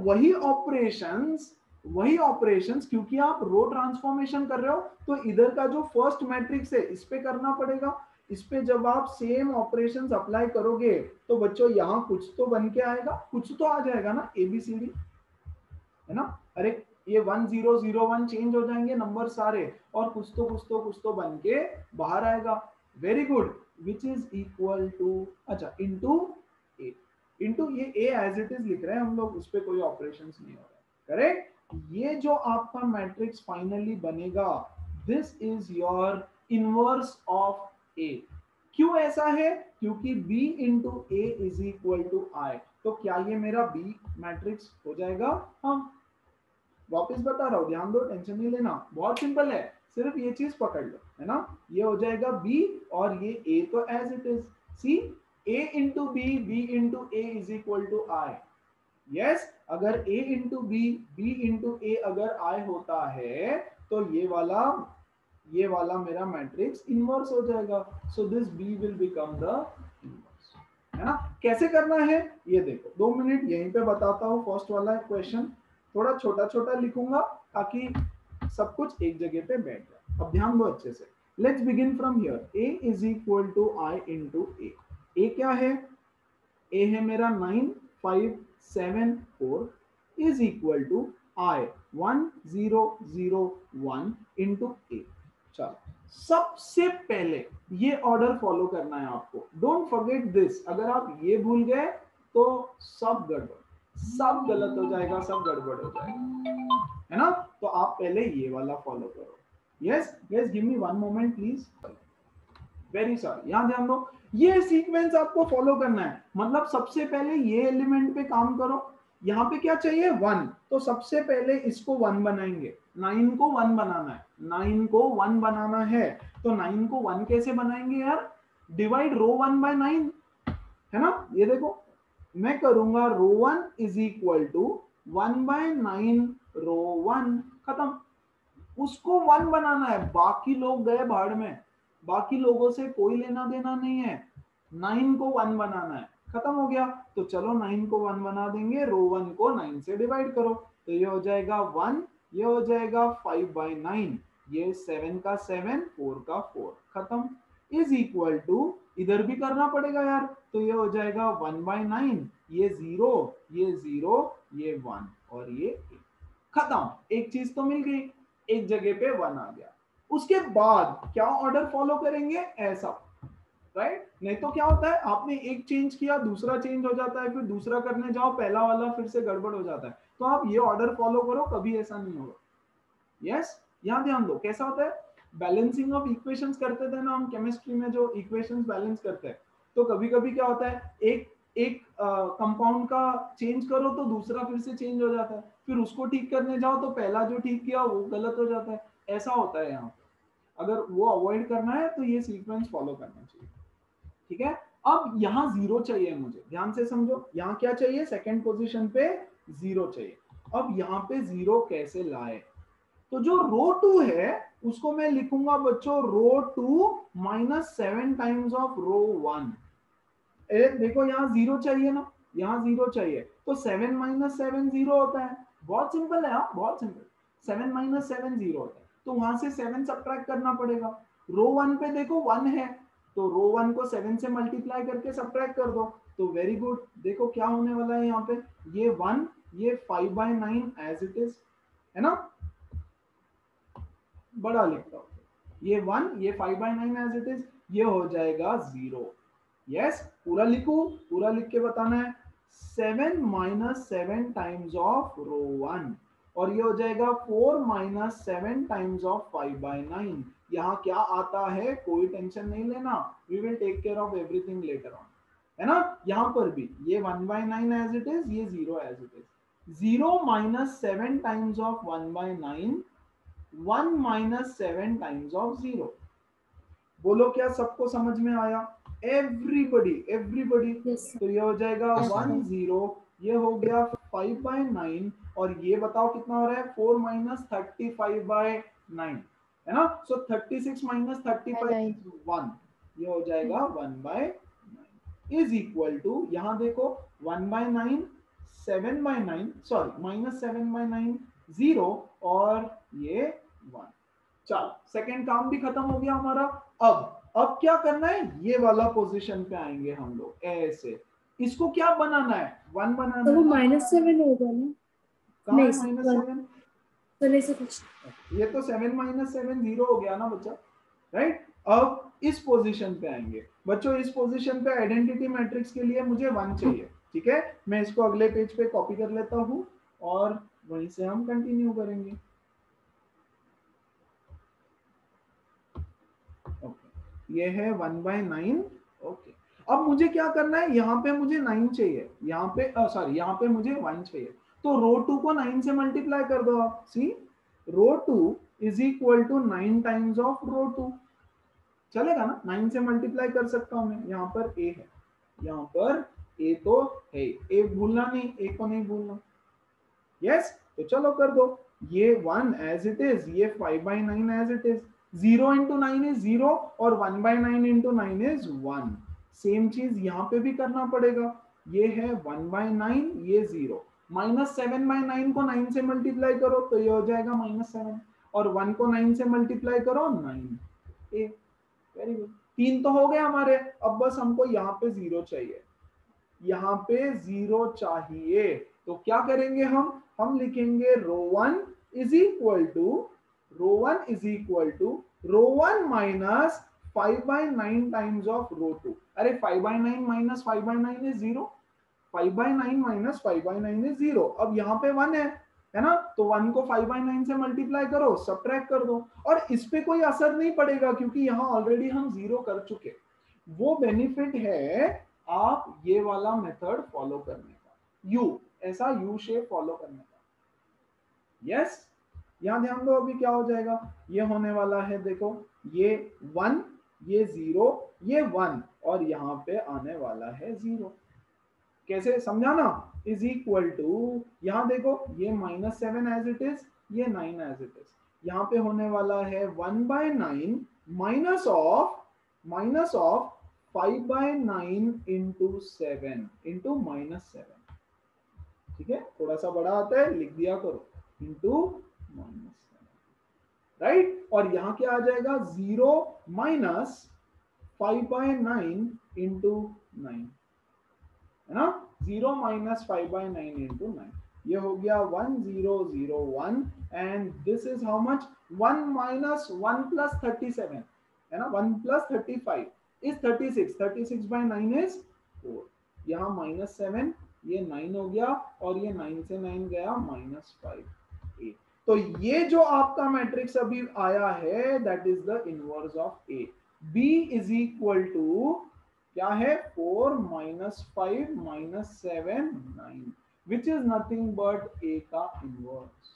वही ऑपरेशंस क्योंकि आप रो ट्रांसफॉर्मेशन कर रहे हो तो इधर का जो फर्स्ट मैट्रिक्स है इस पे करना पड़ेगा। इस पे जब आप सेम ऑपरेशंस अप्लाई करोगे तो बच्चों यहाँ कुछ तो बन के आएगा, कुछ तो आ जाएगा ना, ABCD, है ना? अरे ये 1 0 0 1 चेंज हो जाएंगे नंबर सारे, और कुछ तो बन के बाहर आएगा। Very good, which is equal to, अच्छा, इंटू ए। इंटू ये a एज इट इज लिख रहे हैं हम लोग, उस पर कोई ऑपरेशन नहीं हो रहा है, करेक्ट? ये जो आपका मैट्रिक्स फाइनली बनेगा, this is your inverse of a। क्यों ऐसा है? क्योंकि b into A is equal to I. तो क्या ये मेरा b मैट्रिक्स हो जाएगा? हाँ, वापस बता रहा हूं, ध्यान दो, टेंशन नहीं लेना, बहुत सिंपल है, सिर्फ ये चीज पकड़ लो, है ना? ये हो जाएगा b और ये a तो as it is, see a into b into A is equal to I. Yes, अगर a into b into A अगर I होता है तो ये वाला मेरा मैट्रिक्स इनवर्स हो जाएगा। So this b will become the inverse, है ना? कैसे करना है ये देखो, 2 मिनट यहीं पे बताता हूँ। फर्स्ट वाला क्वेश्चन थोड़ा छोटा छोटा लिखूंगा ताकि सब कुछ एक जगह पे बैठ जाए। अब ध्यान दो अच्छे से, let's begin from here. a is equal to I into A. क्या है? a है मेरा 9 5 7 4 is equal to I 1 0 0 1 into A. चलो, सबसे पहले ये ऑर्डर फॉलो करना है आपको, डोंट फॉरगेट दिस। अगर आप ये भूल गए तो सब गड़बड़, सब गलत हो जाएगा, सब गड़बड़ हो जाएगा, है ना? तो आप पहले ये वाला फॉलो करो। Yes guys, give me 1 moment please, very sorry. यहां ध्यान दो, ये सीक्वेंस आपको फॉलो करना है। मतलब सबसे पहले ये एलिमेंट पे काम करो, यहाँ पे क्या चाहिए? 1, तो सबसे पहले इसको 1 बनाएंगे। 9 को 1 बनाना है, 9 को 1 बनाना है, तो 9 को 1 कैसे बनाएंगे यार? डिवाइड रो 1 बाय 9, है ना? ये देखो, मैं करूंगा रो 1 इज इक्वल टू 1 बाय 9 रो 1, खत्म। उसको 1 बनाना है, बाकी लोग गए भाड़ में, बाकी लोगों से कोई लेना देना नहीं है। 9 को 1 बनाना है, खत्म हो गया। तो चलो 9 को 1 बना देंगे, रो 1 को 9 से डिवाइड करो, तो ये हो जाएगा 1, ये हो जाएगा 5 बाई 9, ये 7 का 7 4 का 4, खत्म। इज इक्वल टू, इधर भी करना पड़ेगा यार, तो ये हो जाएगा 1 बाई 9, ये 0, ये 0, ये 1 और ये 1, खत्म। एक चीज तो मिल गई, एक जगह पे 1 आ गया। उसके बाद क्या ऑर्डर फॉलो करेंगे, ऐसा, राइट। नहीं तो क्या होता है, आपने एक चेंज किया, दूसरा चेंज हो जाता है, फिर दूसरा करने जाओ, पहला वाला फिर से गड़बड़ हो जाता है। तो आप ये ऑर्डर फॉलो करो, कभी ऐसा नहीं होगा। यस, यहाँ ध्यान दो कैसा होता है। बैलेंसिंग ऑफ इक्वेशंस करते थे ना हम केमिस्ट्री में, जो इक्वेशंस बैलेंस करते हैं, तो कभी कभी क्या होता है, एक एक कंपाउंड का चेंज करो तो दूसरा फिर से चेंज हो जाता है, फिर उसको ठीक करने जाओ तो पहला जो ठीक किया वो गलत हो जाता है। ऐसा होता है यहाँ पे। अगर वो अवॉइड करना है तो ये सीक्वेंस फॉलो करना चाहिए, ठीक है। अब यहाँ जीरो चाहिए मुझे, ध्यान से समझो, यहाँ क्या चाहिए, सेकंड पोजीशन पे जीरो चाहिए। अब यहाँ पे जीरो कैसे लाए, तो जो रो 2 है उसको मैं लिखूंगा बच्चों रो 2 माइनस 7 टाइम्स ऑफ रो 1। देखो यहाँ जीरो चाहिए ना, यहाँ जीरो चाहिए, तो 7 माइनस 7 जीरो होता है। बहुत सिंपल है, हाँ बहुत सिंपल। 7 माइनस 7 जीरो होता है, तो वहां से 7 सब्ट्रैक्ट करना पड़ेगा। रो 1 पे देखो 1 है, तो रो 1 को 7 से मल्टीप्लाई करके सब्ट्रैक्ट कर दो, तो वेरी गुड। देखो क्या होने वाला है यहाँ पे, ये 1, ये 5/9 एज इट इज, है ना, बड़ा लिखता हूं, ये 1, ये 5/9 एज इट इज, ये हो जाएगा 0। यस, पूरा लिखू, पूरा लिख के बताना है, 7 माइनस 7 टाइम्स ऑफ रो 1, और ये हो जाएगा 4 माइनस 7 टाइम्स ऑफ 5/9। यहाँ क्या आता है कोई टेंशन नहीं लेना, we will take care of everything later on, है ना। यहाँ पर भी ये 1/9 एज इट इज, ये 0 as it is. 0 minus 7 times of 1/9, 1 minus 7 times of 0। बोलो क्या सबको समझ में आया, एवरीबडी एवरीबडी। Yes, sir. तो ये हो जाएगा Yes, sir. 1 0, ये हो गया 5/9, और ये बताओ कितना हो रहा है, 4 माइनस 35/9, है ना। सो 36 माइनस 35 1, ये हो जाएगा 1/9 इज इक्वल टू, यहाँ देखो 1/9, 7/9, सॉरी माइनस 7/9, 0, और ये 1। चलो सेकंड काम भी खत्म हो गया हमारा। अब क्या करना है, ये वाला पोजीशन पे आएंगे हम लोग, ऐसे इसको क्या बनाना है, 1 बनाना तो वो है। -7 होगा ना? कहाँ है नहीं, -7, तो नहीं से कुछ। ये तो 7 माइनस 7 0 हो गया ना बच्चा, राइट। अब इस पोजीशन पे आएंगे बच्चों, इस पोजीशन पे आइडेंटिटी मैट्रिक्स के लिए मुझे 1 चाहिए, ठीक है। मैं इसको अगले पेज पे कॉपी कर लेता हूँ और वहीं से हम कंटिन्यू करेंगे। ये है 1/9, ओके। अब मुझे क्या करना है, यहाँ पे मुझे 9 चाहिए, यहाँ पे सॉरी यहाँ पे मुझे 1 चाहिए, तो रो 2 को 9 से मल्टीप्लाई कर दो आप। See, row 2 is equal to 9 times of row 2, चलेगा ना, 9 से मल्टीप्लाई कर सकता हूँ मैं। यहाँ पर ए है, यहाँ पर ए तो है, ए भूलना नहीं, ए को नहीं भूलना। यस, तो चलो कर दो, ये 1 एज इट इज, ये 5/9 as it is, 0 into 9 is 0, और 1/9 इंटू 9 इज 1। सेम चीज यहाँ पे भी करना पड़ेगा, ये है 1/9, ये 0, माइनस 7/9 को 9 से मल्टीप्लाई करो तो ये हो जाएगा -7, और 1 को 9 से मल्टीप्लाई करो 9। वेरी गुड, 3 तो हो गए हमारे। अब बस हमको यहाँ पे 0 चाहिए, यहाँ पे 0 चाहिए, तो क्या करेंगे हम लिखेंगे row 1 is equal to, row 1 is equal to row 1 minus 5/9 times of row 2। अरे 5/9 माइनस 5/9 इज 0, 5/9 माइनस 5/9 इज 0। अब यहाँ पे 1 है ना, तो 1 को 5/9 से मल्टीप्लाई करो, सब्ट्रैक्ट कर दो, और इस पे कोई असर नहीं पड़ेगा क्योंकि यहाँ ऑलरेडी हम 0 कर चुके। वो बेनिफिट है आप ये वाला मेथड फॉलो करने का, यू ऐसा यू शेप फॉलो करने का। यस, यहां ध्यान दो, अभी क्या हो जाएगा, ये होने वाला है, देखो ये 1, ये 0, ये 1, और यहाँ पे आने वाला है 0। कैसे समझाना, इज इक्वल टू, यहाँ देखो ये -7 एज इट इज, ये 9 एज इट इज, यहाँ पे होने वाला है 1/9 माइनस ऑफ 5/9 इंटू 7 इंटू -7, ठीक है, थोड़ा सा बड़ा आता है, लिख दिया करो, इंटू -7, राइट। और यहाँ क्या आ जाएगा, 0 माइनस 5/9 इंटू 9, है ना, 0 माइनस 5/9 इंटू 9। ये हो गया 1 0 0 1 and this is how much 1 minus 1 plus 37 है ना 1 प्लस 35 इज 36 36 बाय 9 इज 4 यहाँ -7 ये 9 हो गया और ये 9 से 9 गया -5 8 तो ये जो आपका मैट्रिक्स अभी आया है that is the inverse of A B is equal to क्या है 4 -5 -7 9 which is nothing but A का इनवर्स।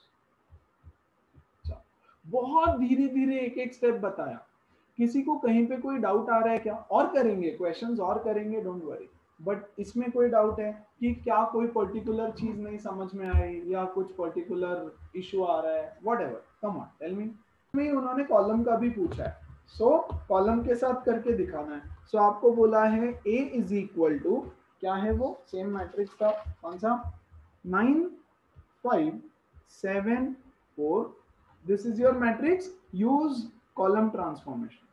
बहुत धीरे धीरे एक एक स्टेप बताया। किसी को कहीं पे कोई डाउट आ रहा है क्या? और करेंगे क्वेश्चंस और करेंगे, डोंट वरी। बट इसमें कोई डाउट है कि क्या कोई पर्टिकुलर चीज नहीं समझ में आई या कुछ पर्टिकुलर इशू आ रहा है? Whatever, come on tell me. उन्होंने कॉलम का भी पूछा है, सो कॉलम के साथ करके दिखाना है। सो आपको बोला है ए इज इक्वल टू क्या है वो सेम मैट्रिक्स का कौन सा 9 5 7 4 this is your matrix use column transformation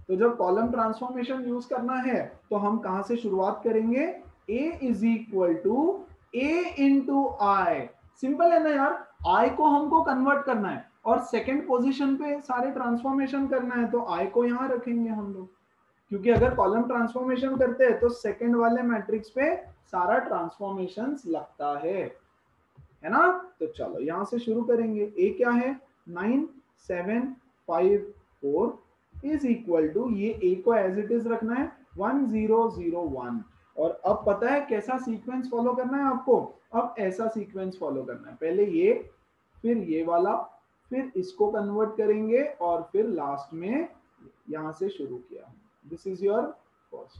तो जब कॉलम ट्रांसफॉर्मेशन यूज करना है तो हम कहां से शुरुआत करेंगे a is equal to a into I. Simple है ना यार, i को हमको कन्वर्ट करना है और सेकंड पोजीशन पे सारे ट्रांसफॉर्मेशन करना है तो i को यहां रखेंगे हम लोग, क्योंकि अगर कॉलम ट्रांसफॉर्मेशन करते हैं तो सेकंड वाले मैट्रिक्स पे सारा ट्रांसफॉर्मेशन लगता है ना। तो चलो यहां से शुरू करेंगे। a क्या है 9 7 5 4 इज इक्वल टू ये a को एज इट इज रखना है 1 0 0 1 और अब पता है कैसा सीक्वेंस फॉलो करना है आपको। अब ऐसा सीक्वेंस फॉलो करना है, पहले ये फिर ये वाला फिर इसको कन्वर्ट करेंगे और फिर लास्ट में यहां से शुरू किया। This is your first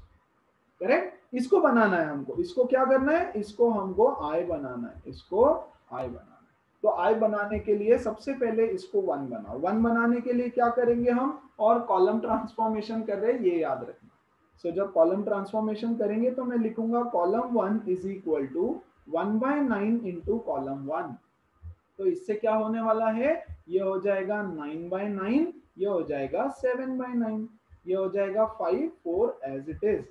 correct. इसको बनाना है हमको, इसको क्या करना है, इसको हमको आई बनाना है, इसको आई बनाना है। तो आई बनाने के लिए सबसे पहले इसको 1 बनाओ। 1 बनाने के लिए क्या करेंगे हम, और कॉलम ट्रांसफॉर्मेशन कर रहे हैं ये याद रखना। सो जब कॉलम ट्रांसफॉर्मेशन करेंगे तो मैं लिखूंगा column 1 is equal to 1/9 into column 1। तो इससे क्या होने वाला है, ये हो जाएगा 9/9, ये हो जाएगा 7/9, ये हो जाएगा 5 4 एज इट इज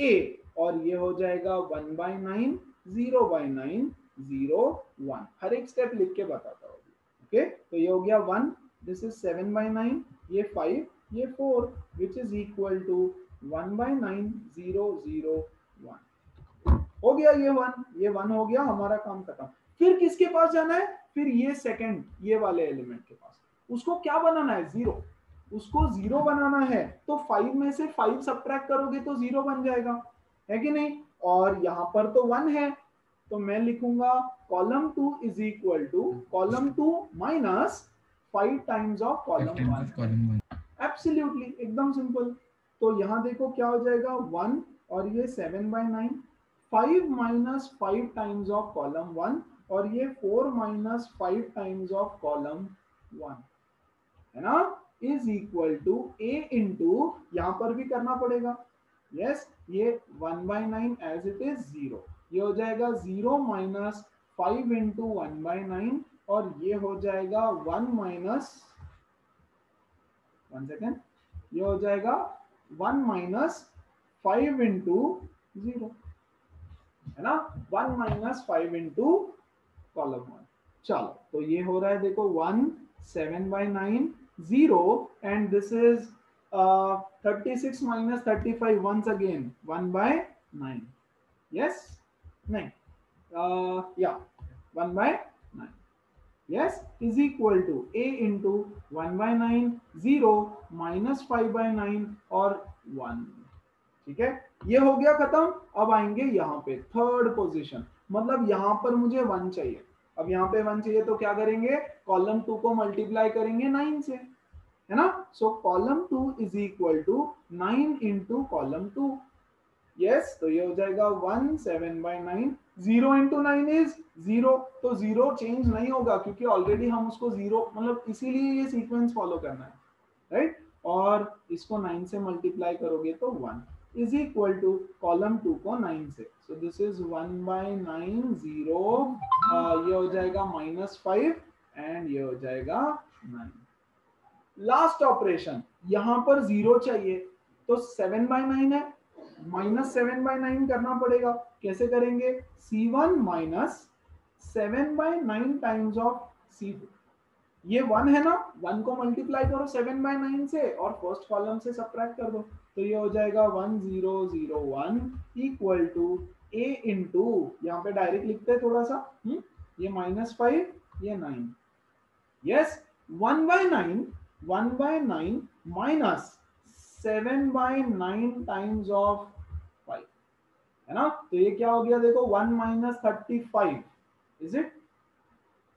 a और ये हो जाएगा 1/9 0/9 0 1। हर एक स्टेप लिख के बताता हूँ। ओके तो ये हो गया 1, दिस इज 7/9, ये 5 ये 4 विच इज इक्वल टू 1/9 0 0 1 हो गया। ये 1 हो गया, हमारा काम खत्म। फिर किसके पास जाना है, फिर ये सेकंड ये वाले एलिमेंट के पास। उसको क्या बनाना है 0, उसको 0 बनाना है तो 5 में से 5 सब्ट्रैक्ट करोगे तो 0 बन जाएगा, है कि नहीं। और यहां पर तो 1 है तो मैं लिखूंगा column 2 is equal to column 2 minus 5 times of column 1। Absolutely एकदम सिंपल। तो यहां देखो क्या हो जाएगा 1 और ये 7/9, 5 माइनस 5 टाइम्स ऑफ कॉलम 1 और ये 4 माइनस 5 टाइम्स ऑफ कॉलम 1 है ना, is equal to a into यहां पर भी करना पड़ेगा यस ये 1/9 एज इट इज 0, ये हो जाएगा 0 माइनस 5 इंटू 1/9 और ये हो जाएगा 1 माइनस 1 सेकेंड, ये हो जाएगा 1 माइनस 5 इंटू 0 है ना, 1 माइनस 5 इंटू कॉलम 1। चलो तो ये हो रहा है देखो 1 7/9 0 and this is 36 minus 35 once again 1/9 yes yeah 1/9 yes is equal to a into 1/9 0 minus 5/9 और 1। ठीक है ये हो गया खत्म। अब आएंगे यहाँ पे थर्ड पोजीशन, मतलब यहाँ पर मुझे 1 चाहिए। अब यहाँ पे 1 चाहिए तो क्या करेंगे, कॉलम 2 को मल्टीप्लाई करेंगे 9 से, है ना। So column 2 is equal to 9 into column 2 yes. तो ये हो जाएगा 1 7/9, 0 इंटू 9 इज 0, तो 0 चेंज नहीं होगा क्योंकि ऑलरेडी हम उसको 0 मतलब इसीलिए ये सीक्वेंस फॉलो करना है राइट। और इसको 9 से मल्टीप्लाई करोगे तो 1 इज इक्वल टू कॉलम 2 को 9 से, सो दिस इज 1/9 0 ये हो जाएगा -5 एंड ये हो जाएगा 9। लास्ट ऑपरेशन यहां पर 0 चाहिए तो 7/9 है -7/9 करना पड़ेगा। कैसे करेंगे? C1 minus 7/9 times of C2। ये 1 है ना, 1 को मल्टीप्लाई करो 7/9 से और फर्स्ट कॉलम से सब्ट्रैक्ट कर दो, तो ये हो जाएगा 1001 इक्वल टू a इंटू, यहाँ पे डायरेक्ट लिखते हैं थोड़ा सा, ये -5 ये 9, यस 1/9 माइनस 7/9 टाइम्स ऑफ 5 है ना, तो ये क्या हो गया देखो 1 माइनस 35 इज इट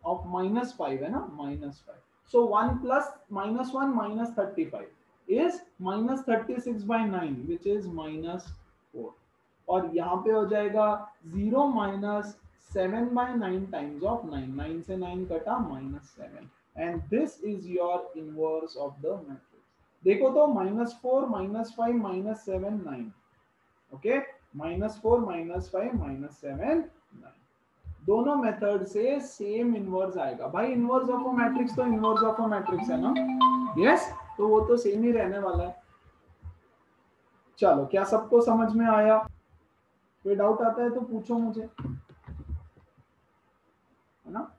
ऑफ -5 है ना, -5, so 1 plus -1 minus 35 is -36/9 which is -4, और यहाँ पे हो जाएगा 0 माइनस 7/9 टाइम्स ऑफ 9, 9 से 9 कटा -7, and this is your inverse of the matrix. देखो तो -4 -5 -7 9, ओके, -4 -5 -7 9, दोनों मेथड से सेम इनवर्स आएगा। भाई इनवर्स ऑफ अ मैट्रिक्स तो इनवर्स ऑफ अ मैट्रिक्स है ना, यस, तो वो तो सेम ही रहने वाला है। चलो, क्या सबको समझ में आया? कोई डाउट आता है तो पूछो मुझे, है ना।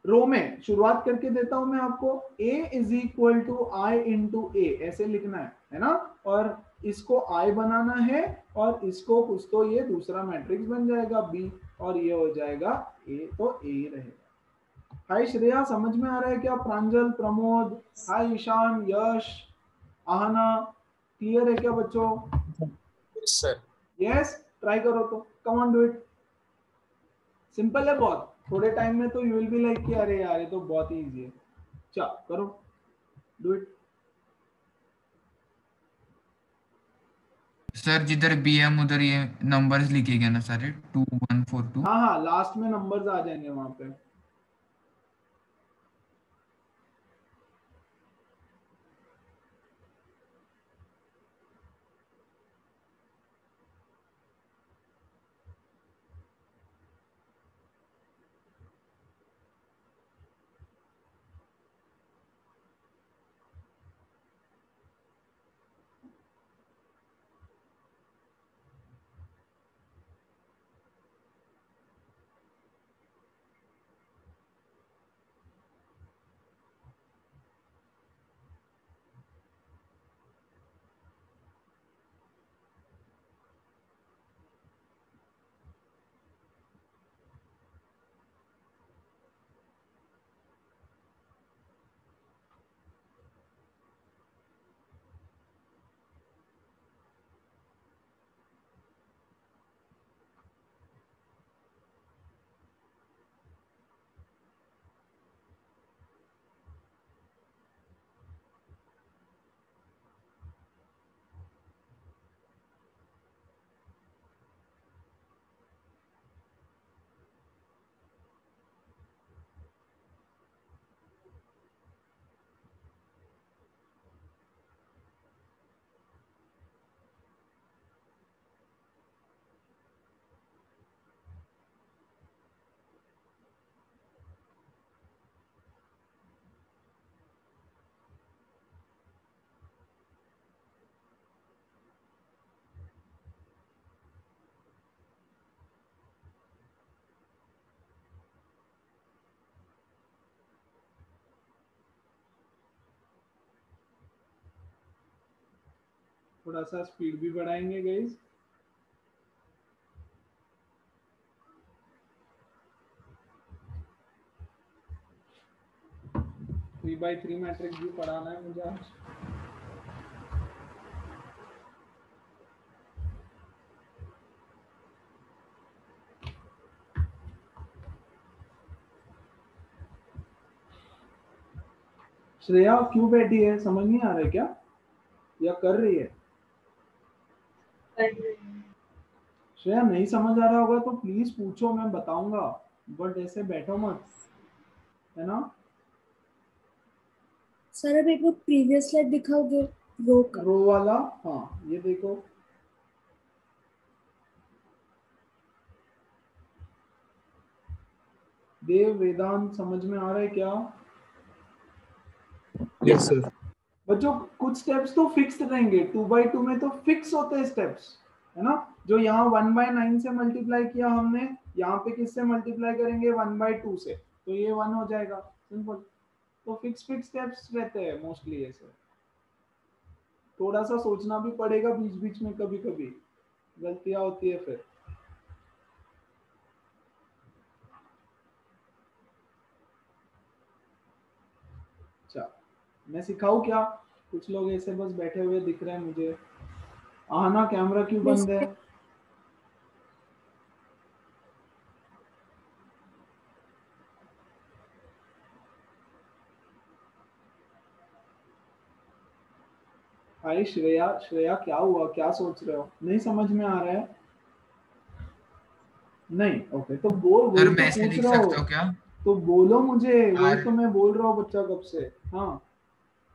रो में शुरुआत करके देता हूं मैं आपको, a is equal to I into A, ऐसे लिखना है ना, और इसको I बनाना है और इसको कुछ तो ये दूसरा मैट्रिक्स बन जाएगा B, और ये हो जाएगा A, तो A ही रहेगा। हाय श्रेया, समझ में आ रहा है क्या? प्रांजल, प्रमोद, हाय ईशान, यश, आहना, क्लियर है क्या बच्चों? Yes sir. यस, ट्राई करो तो, come on do it, simple है बहुत, थोड़े टाइम में तो यू विल बी लाइक कि अरे यार ये तो बहुत ही इजी है। चल करो, डू इट। सर जिधर BM उधर ये नंबर्स लिखे गए ना सारे 2 1 4 2। हाँ हाँ, लास्ट में नंबर्स आ जाएंगे वहां पे। थोड़ा सा स्पीड भी बढ़ाएंगे guys. Three by three matrix भी पढ़ाना है मुझे आज। श्रेया क्यों बैठी है, समझ नहीं आ रहा है क्या, या कर रही है? श्रेया नहीं समझ आ रहा होगा तो प्लीज पूछो, मैं बताऊंगा, बट ऐसे बैठो मत, है ना। सर अब एक बार प्रीवियस स्लाइड दिखाओगे, रो का? रो वाला, हाँ ये देखो, देव वेदांत समझ में आ रहा है क्या? Yes sir. बच्चों कुछ स्टेप्स तो फिक्स्ड रहेंगे, 2x2 में तो फिक्स होते हैं स्टेप्स, है ना। जो यहाँ 1/9 से मल्टीप्लाई किया हमने, यहाँ पे किससे मल्टीप्लाई करेंगे 1/2 से, तो ये 1 हो जाएगा, सिंपल। तो फिक्स स्टेप्स रहते हैं मोस्टली ऐसे, थोड़ा सा सोचना भी पड़ेगा बीच बीच में, कभी कभी गलतियां होती है फिर। अच्छा मैं सिखाऊं क्या? कुछ लोग ऐसे बस बैठे हुए दिख रहे हैं मुझे। आना कैमरा क्यों बंद है? हाय श्रेया, श्रेया क्या हुआ, क्या सोच रहे हो, नहीं समझ में आ रहा है? नहीं, ओके तो बोल, सर वही तो मैं ऐसे पूछ लिख रहा सकता हूँ हूँ, क्या? तो बोलो मुझे, वही आर तो मैं बोल रहा हूँ बच्चा कब से। हाँ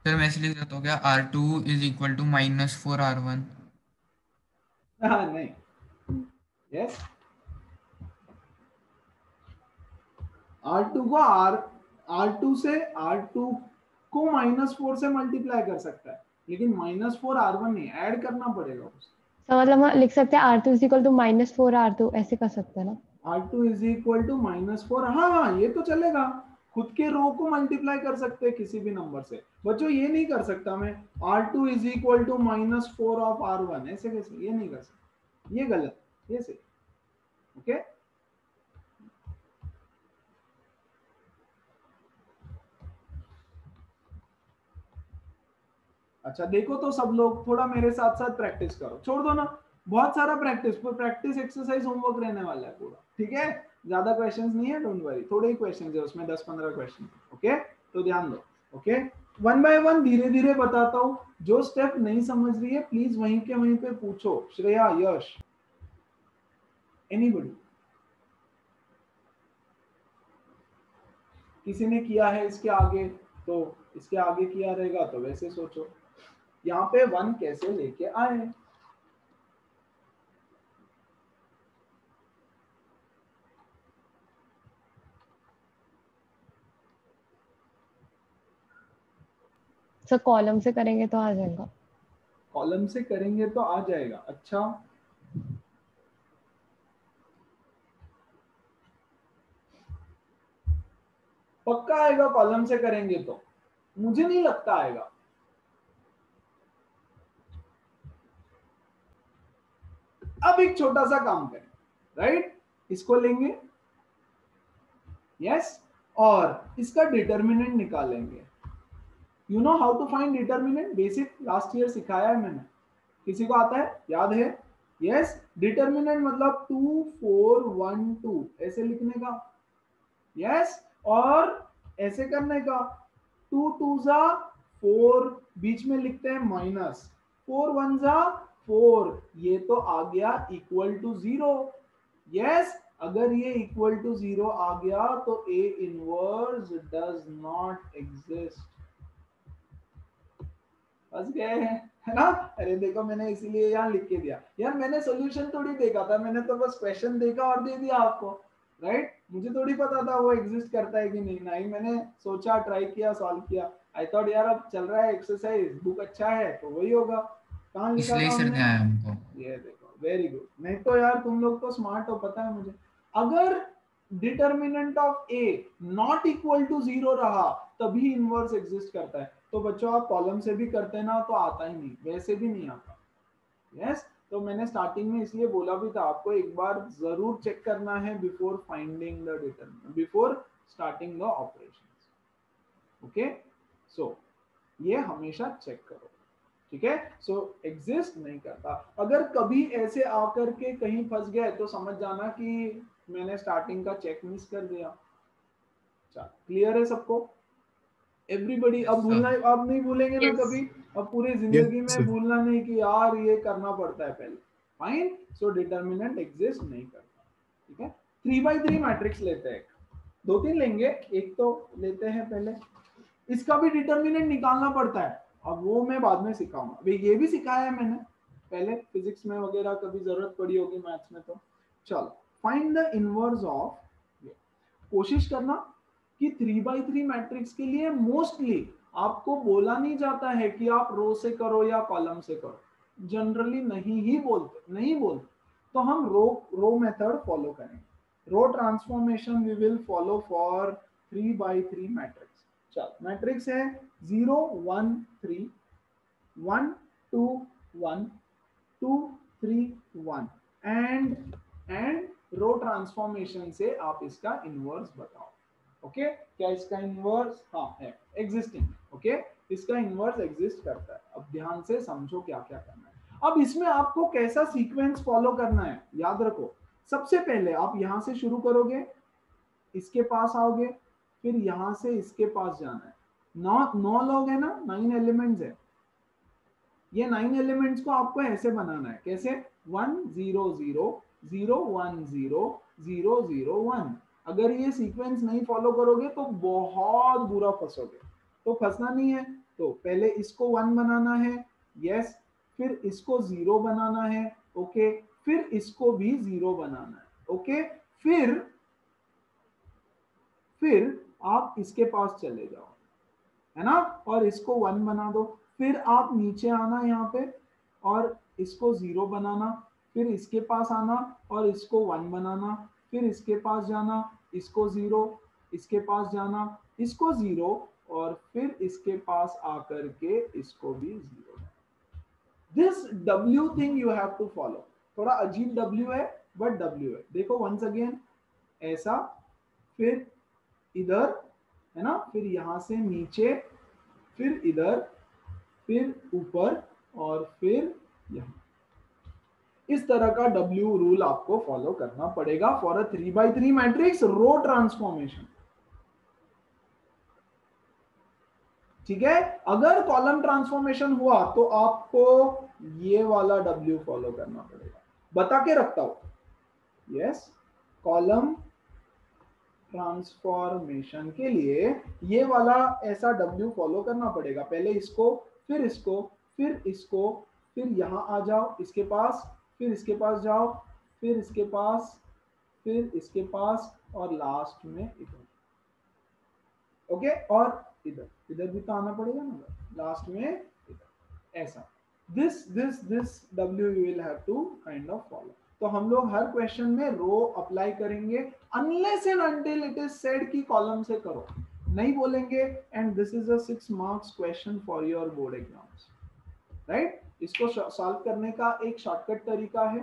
सर मैं ऐसे लिख सकता हूँ क्या, R2 is equal to -4R1? हाँ नहीं, यस, R2 को R2 से R2 को -4 से मल्टीप्लाई कर सकता है, लेकिन -4R1 नहीं, ऐड करना पड़ेगा उसको। तो मतलब हम लिख सकते हैं R2 is equal to -4R2, ऐसे कर सकते हैं ना? R2 इज इक्वल टू -4, हाँ हाँ ये तो चलेगा, खुद के रो को मल्टीप्लाई कर सकते हैं किसी भी नंबर से। बच्चों ये नहीं कर सकता मैं R2 is equal to -4 of R1, ऐसे कैसे, ये नहीं कर सकता, ये गलत, ये सही। ओके अच्छा देखो, तो सब लोग थोड़ा मेरे साथ साथ प्रैक्टिस करो, छोड़ दो ना, बहुत सारा प्रैक्टिस एक्सरसाइज होमवर्क रहने वाला है पूरा, ठीक है। ज्यादा क्वेश्चंस नहीं है, डोंट वरी, थोड़े ही क्वेश्चंस है उसमें, 10-15 क्वेश्चन, ओके। तो ध्यान दो, ओके, वन बाय वन धीरे धीरे बताता हूँ। जो स्टेप नहीं समझ रही है प्लीज वहीं के वहीं पे पूछो, श्रेया, यश, एनीबडी, किसी ने किया है इसके आगे, तो इसके आगे किया रहेगा तो वैसे सोचो, यहाँ पे 1 कैसे लेके आए। सर कॉलम से करेंगे तो आ जाएगा। कॉलम से करेंगे तो आ जाएगा, अच्छा पक्का आएगा कॉलम से करेंगे तो? मुझे नहीं लगता आएगा। अब एक छोटा सा काम करें, राइट, इसको लेंगे, यस, और इसका डिटर्मिनेंट निकालेंगे। You know how to find determinant, basic last year सिखाया है मैंने, किसी को आता है, याद है? यस, डिटर्मिनेंट मतलब 2 4 1 2 ऐसे लिखने का, यस, और ऐसे करने का, 2 2 जा 4, बीच में लिखते हैं माइनस, 4 1 जा 4, ये तो आ गया इक्वल टू 0, यस। अगर ये इक्वल टू 0 आ गया तो A inverse does not exist. फंस गए हैं, है ना? अरे देखो मैंने इसीलिए यहाँ लिख के दिया यार, मैंने सोल्यूशन थोड़ी देखा था, मैंने तो बस क्वेश्चन देखा और दे दिया आपको, राइट। मुझे थोड़ी पता था वो एग्जिस्ट करता है कि नहीं, नहीं मैंने सोचा, ट्राई किया, सॉल्व किया, आई थॉट यार अब चल रहा है एक्सरसाइज, बुक अच्छा है तो वही होगा। कहाँ लिखा इसलिए था सर हमने? दिया है हमको। ये देखो, वेरी गुड, नहीं तो यार तुम लोग तो स्मार्ट हो, पता है मुझे। अगर determinant of A not equal to 0 रहा तभी इनवर्स एग्जिस्ट करता है। तो बच्चों आप कॉलम से भी करते ना तो आता ही नहीं, वैसे भी नहीं आता, यस। तो मैंने स्टार्टिंग में इसलिए बोला भी था, आपको एक बार जरूर चेक करना है before finding the determinant, before starting the operations, okay. So ये हमेशा चेक करो, ठीक है। सो एग्जिस्ट नहीं करता। अगर कभी ऐसे आकर के कहीं फंस गए तो समझ जाना कि मैंने स्टार्टिंग का चेक मिस कर दिया। क्लियर है सबको? एवरीबडी, अब यस भूलना, सर। अब नहीं भूलेंगे ना Yes. कभी, अब पूरी Yes, जिंदगी में sir. भूलना नहीं कि यार ये करना पड़ता है पहले, फाइन। सो डिटर्मिनेंट एग्जिस्ट नहीं करता, ठीक है। 3x3 मैट्रिक्स लेते हैं, 2-3 लेंगे, एक तो लेते हैं पहले, इसका भी डिटर्मिनेंट निकालना पड़ता है, अब वो मैं बाद में सिखाऊंगा, अभी ये भी सिखाया है मैंने पहले फिजिक्स में वगैरह, कभी जरूरत पड़ी होगी मैथ्स में तो। चलो फाइंड द इनवर्स ऑफ, कोशिश करना कि 3x3 मैट्रिक्स के लिए मोस्टली आपको बोला नहीं जाता है कि आप रो से करो या कॉलम से करो, जनरली नहीं बोलते, तो हम रो मेथड फॉलो करेंगे। Row transformation we will follow for 3x3 matrix. चलो मैट्रिक्स है 0 1 3 1 2 1 2 3 1 एंड रो ट्रांसफॉर्मेशन से आप इसका इनवर्स बताओ। ओके क्या इसका इनवर्स हाँ है एग्जिस्टिंग। ओके इसका इनवर्स एग्जिस्ट करता है। अब ध्यान से समझो क्या क्या करना है। अब इसमें आपको कैसा सीक्वेंस फॉलो करना है याद रखो। सबसे पहले आप यहां से शुरू करोगे, इसके पास आओगे, फिर यहां से इसके पास जाना है। 9 लोग है ना, 9 एलिमेंट्स है। ये 9 एलिमेंट्स को आपको ऐसे बनाना है। कैसे 1 0 0 0 1 0 0 0 1। अगर ये सीक्वेंस नहीं फॉलो करोगे तो बहुत बुरा फंसोगे। तो फंसना नहीं है तो पहले इसको 1 बनाना है, यस, फिर इसको 0 बनाना है, ओके, फिर इसको भी 0 बनाना है, ओके, फिर आप इसके पास चले जाओ, है ना, और इसको 1 बना दो। फिर आप नीचे आना यहाँ पे और इसको 0 बनाना, फिर इसके पास आना और इसको 1 बनाना, फिर इसके पास जाना, इसको 0, इसके पास जाना, इसको 0, और फिर इसके पास आकर के इसको भी 0। This W thing you have to follow. थोड़ा अजीब W है बट W है। देखो वंस अगेन ऐसा, फिर इधर, है ना, फिर यहां से नीचे, फिर इधर, फिर ऊपर, और फिर यहां। इस तरह का W रूल आपको फॉलो करना पड़ेगा for a 3x3 matrix row transformation. ठीक है, अगर कॉलम ट्रांसफॉर्मेशन हुआ तो आपको ये वाला W फॉलो करना पड़ेगा। बता के रखता हूं, यस, कॉलम ट्रांसफॉर्मेशन के लिए ये वाला ऐसा W फॉलो करना पड़ेगा। पहले इसको, फिर इसको, फिर इसको, फिर यहां आ जाओ इसके पास, फिर इसके पास जाओ, फिर इसके पास, फिर इसके पास, और लास्ट में इधर। ओके, और इधर भी तो आना पड़ेगा ना, लास्ट में इधर। ऐसा this W you will have to kind of follow। तो हम लोग हर क्वेश्चन में रो अप्लाई करेंगे unless and until it is said कि कॉलम से करो, नहीं बोलेंगे। And this is a 6 marks question for your board exams, right. इसको सॉल्व करने का एक शॉर्टकट तरीका है,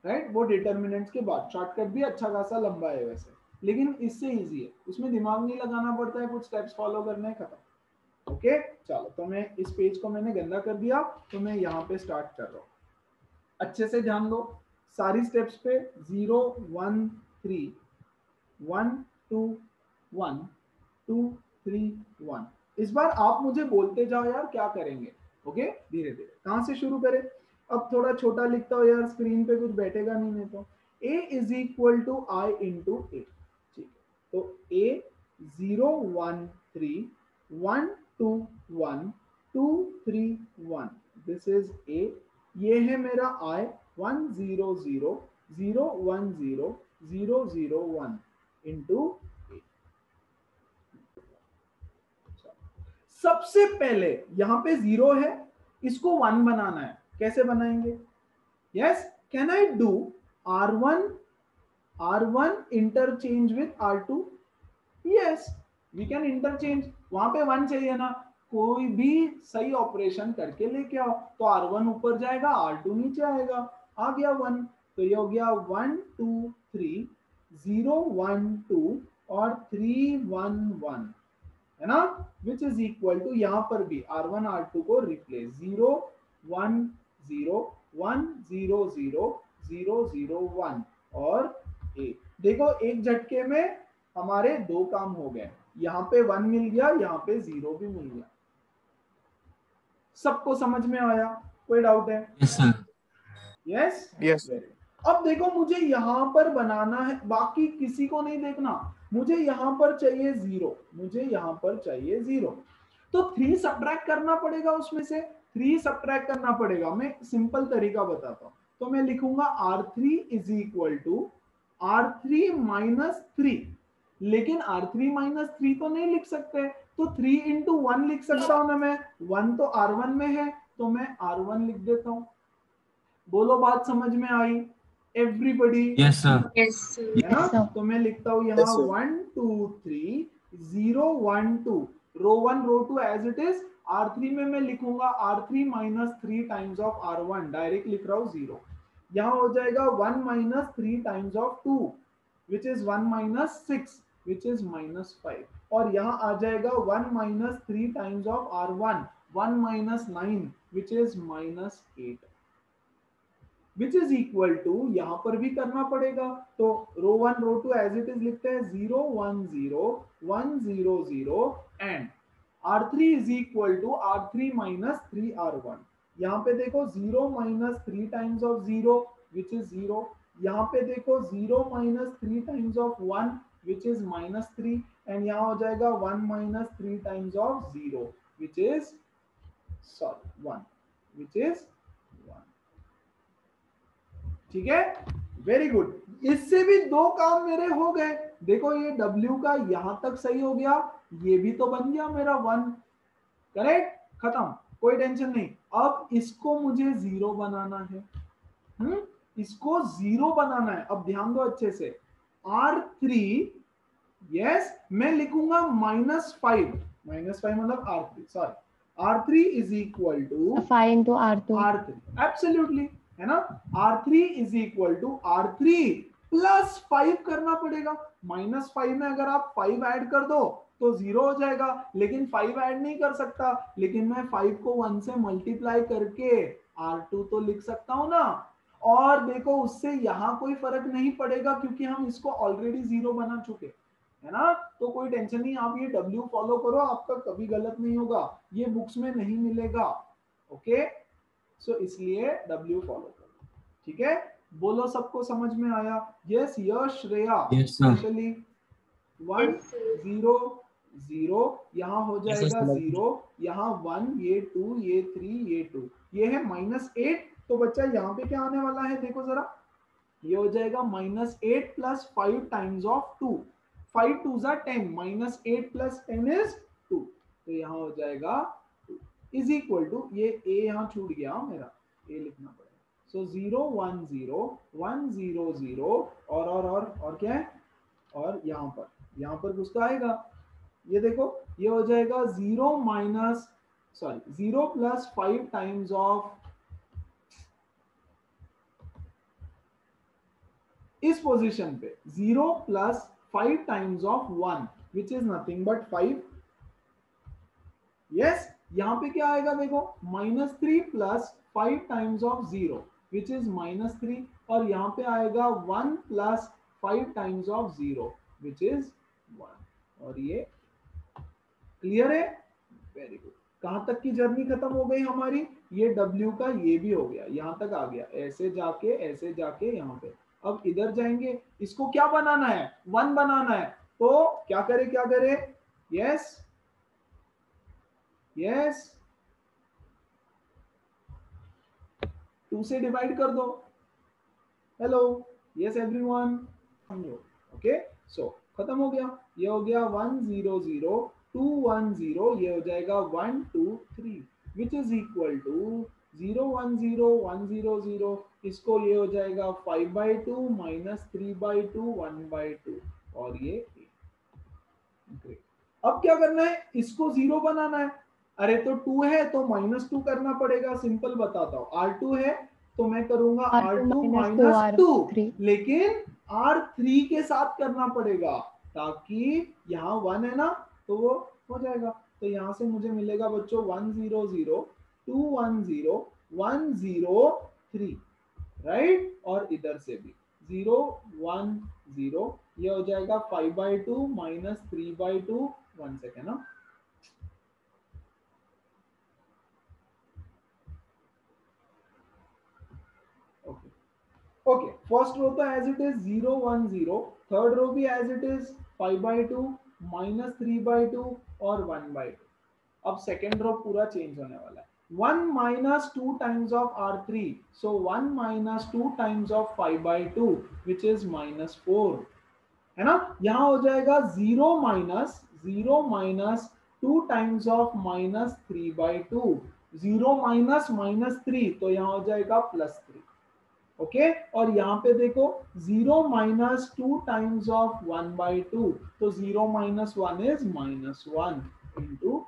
राइट, वो डिटर्मिनेंट्स के बाद। शॉर्टकट भी अच्छा खासा लंबा है वैसे, लेकिन इससे इजी है, उसमें दिमाग नहीं लगाना पड़ता है, कुछ स्टेप्स फॉलो करने, खत्म। ओके चलो, तो मैं इस पेज को मैंने गंदा कर दिया, तो मैं यहाँ पे स्टार्ट कर रहा हूँ। अच्छे से ध्यान दो सारी स्टेप्स पे। 0 1 3 1 2 1 2 3 1। इस बार आप मुझे बोलते जाओ यार क्या करेंगे। ओके धीरे धीरे। कहां से शुरू करें? अब थोड़ा छोटा लिखता हूं यार, स्क्रीन पे कुछ बैठेगा नहीं। नहीं तो a is equal to I into A. ठीक है, तो a 0 1 3 1 2 1 2 3 1, दिस इज a। ये है मेरा I 1 0 0 0 1 0 0 0 1 इंटू ए। सबसे पहले यहां पे 0 है, इसको 1 बनाना है। कैसे बनाएंगे? Yes, can I do R1 interchange with R2? Yes, we can interchange. वहां पे 1 चाहिए ना, कोई भी सही ऑपरेशन करके लेके आओ। तो R1 ऊपर जाएगा, R2 नीचे आएगा, आ गया 1। तो ये हो गया 1 2 3 0 1 2 और 3 1 1, है ना, विच इज इक्वल टू, यहां पर भी R1 R2 को रिप्लेस 0 1 0 1 0 0 0 0 1 और a। देखो एक झटके में हमारे 2 काम हो गए, यहां पे 1 मिल गया, यहां पे 0 भी मिल गया। सबको समझ में आया? कोई डाउट है? Yes sir. Yes Yes. अब देखो मुझे यहां पर बनाना है, बाकी किसी को नहीं देखना। मुझे यहां पर चाहिए 0, मुझे यहां पर चाहिए 0। तो 3 सब्ट्रैक्ट करना पड़ेगा, उसमें से 3 सब्ट्रैक्ट करना पड़ेगा। मैं सिंपल तरीका बताता हूं। तो मैं लिखूंगा R3 is equal to R3 minus 3। लेकिन R3 माइनस 3 तो नहीं लिख सकते, तो 3 इंटू 1 लिख सकता हूं ना मैं। 1 तो R1 में है, तो मैं R1 लिख देता हूं। बोलो बात समझ में आई everybody? Yes, sir. Yes, sir. है ना? Yes, sir. तो मैं लिखता हूं Yes, यहाँ sir. 1 2 3 0 1 2 row 1 row 2 as it is. R3 में मैं लिखूंगा R3 minus 3 times of R1, direct लिख रहा हूं 0। यहाँ हो जाएगा 1 minus 3 times of 2 which is 1 minus 6 which is minus 5, और यहाँ आ जाएगा 1 minus 3 times of R1 1 minus 9 which is minus 8 which is equal to, यहां पर भी करना पड़ेगा तो row 1 row 2 as it is लिखते हैं 0 1 0 1 0 0 and R3 is equal to R3 minus 3 R1। यहाँ पे देखो 0 minus 3 times of 0 which is 0, यहाँ पे देखो 0 minus 3 times of 1 which is minus 3 and यहाँ हो जाएगा 1 minus 3 times of 0 which is 1 which is 1। ठीक है, वेरी गुड। इससे भी दो काम मेरे हो गए। देखो ये W का यहां तक सही हो गया, ये भी तो बन गया मेरा 1, करेक्ट, खत्म, कोई टेंशन नहीं। अब इसको मुझे 0 बनाना है, इसको 0 बनाना है। अब ध्यान दो अच्छे से, R3 यस मैं लिखूंगा -5 मतलब R3 sorry R3 is equal to 5 into R2. R3 absolutely, है ना। R3 is equal to R3 plus 5 करना पड़ेगा। -5 में अगर आप 5 ऐड कर दो तो 0 हो जाएगा, लेकिन 5 ऐड नहीं कर सकता, लेकिन मैं 5 को 1 से मल्टीप्लाई करके R2 तो लिख सकता हूं ना। और देखो उससे यहां कोई फर्क नहीं पड़ेगा क्योंकि हम इसको ऑलरेडी 0 बना चुके, है ना। तो कोई टेंशन नहीं, आप ये W फॉलो करो, आपका कभी गलत नहीं होगा, ये बुक्स में नहीं मिलेगा। ओके, सो इसलिए W फॉलो करो, ठीक है। बोलो सबको समझ में आया? यस यश श्रेया Yes, sir. स्पेशली 1 0 0 यहाँ हो Yes, sir. जाएगा 0, यहाँ 1, ये 2, ये 3, ये 2, ये है -8। तो बच्चा यहाँ पे क्या आने वाला है, देखो जरा, ये हो जाएगा -8 प्लस 5 टाइम्स ऑफ 2, 5 2 जा 10, -8 प्लस 10 इज 2, तो यहाँ हो जाएगा 2 इज इक्वल टू, ये a यहाँ छूट गया मेरा, a लिखना पड़ेगा। सो 0 1 0 1 0 0 और क्या है, और यहाँ पर उसका आएगा, ये देखो ये हो जाएगा 0 प्लस 5 टाइम्स ऑफ, इस पोजीशन पे 0 plus 5 times of 1 which is nothing but 5। Yes, यहाँ पे क्या आएगा देखो, -3 plus 5 times of 0 which is -3, और यहाँ पे आएगा 1 plus 5 times of 0 which is 1, और ये क्लियर है, वेरी गुड। कहां तक की जर्नी खत्म हो गई हमारी, ये W का ये भी हो गया, यहां तक आ गया, ऐसे जाके यहाँ पे। अब इधर जाएंगे, इसको क्या बनाना है, 1 बनाना है, तो क्या करे, यस यस 2 से डिवाइड कर दो। हेलो, यस एवरीवन, ओके, सो खत्म हो गया, ये हो गया 1 0 0 2 1 0, ये हो जाएगा 1 2 3 विच इज इक्वल टू 0 1 0 1 0 0, इसको ये हो जाएगा 5/2 -3/2 1/2, और ये ग्रेट। अब क्या करना है, इसको 0 बनाना है। अरे तो 2 है तो -2 करना पड़ेगा, सिंपल बताता हूँ। R2 है तो मैं करूंगा R2 - 2, लेकिन R3 के साथ करना पड़ेगा, ताकि यहाँ 1 है ना, तो वो हो जाएगा। तो यहाँ से मुझे मिलेगा बच्चों 1 0 0 2 1 0 1 0 3, राइट, और इधर से भी 0 1 0, ये हो जाएगा 5/2 -3/2, 1 सेकेंड ना, ओके। फर्स्ट रो तो as it is 0 1 0, third row भी एज इट इज 5/2 -3/2 और 1/2। अब सेकेंड रो पूरा चेंज होने वाला है, 1 - 2 times of R3, so 1 - 2 times of 5/2 which is -4, है ना। यहाँ हो जाएगा 0 - 2 टाइम्स ऑफ -3/2, 0 माइनस -3 तो यहाँ हो जाएगा +3। ओके, और यहाँ पे देखो 0 माइनस 2 टाइम्स ऑफ 1/2 तो 0 माइनस 1 इज -1 इंटू।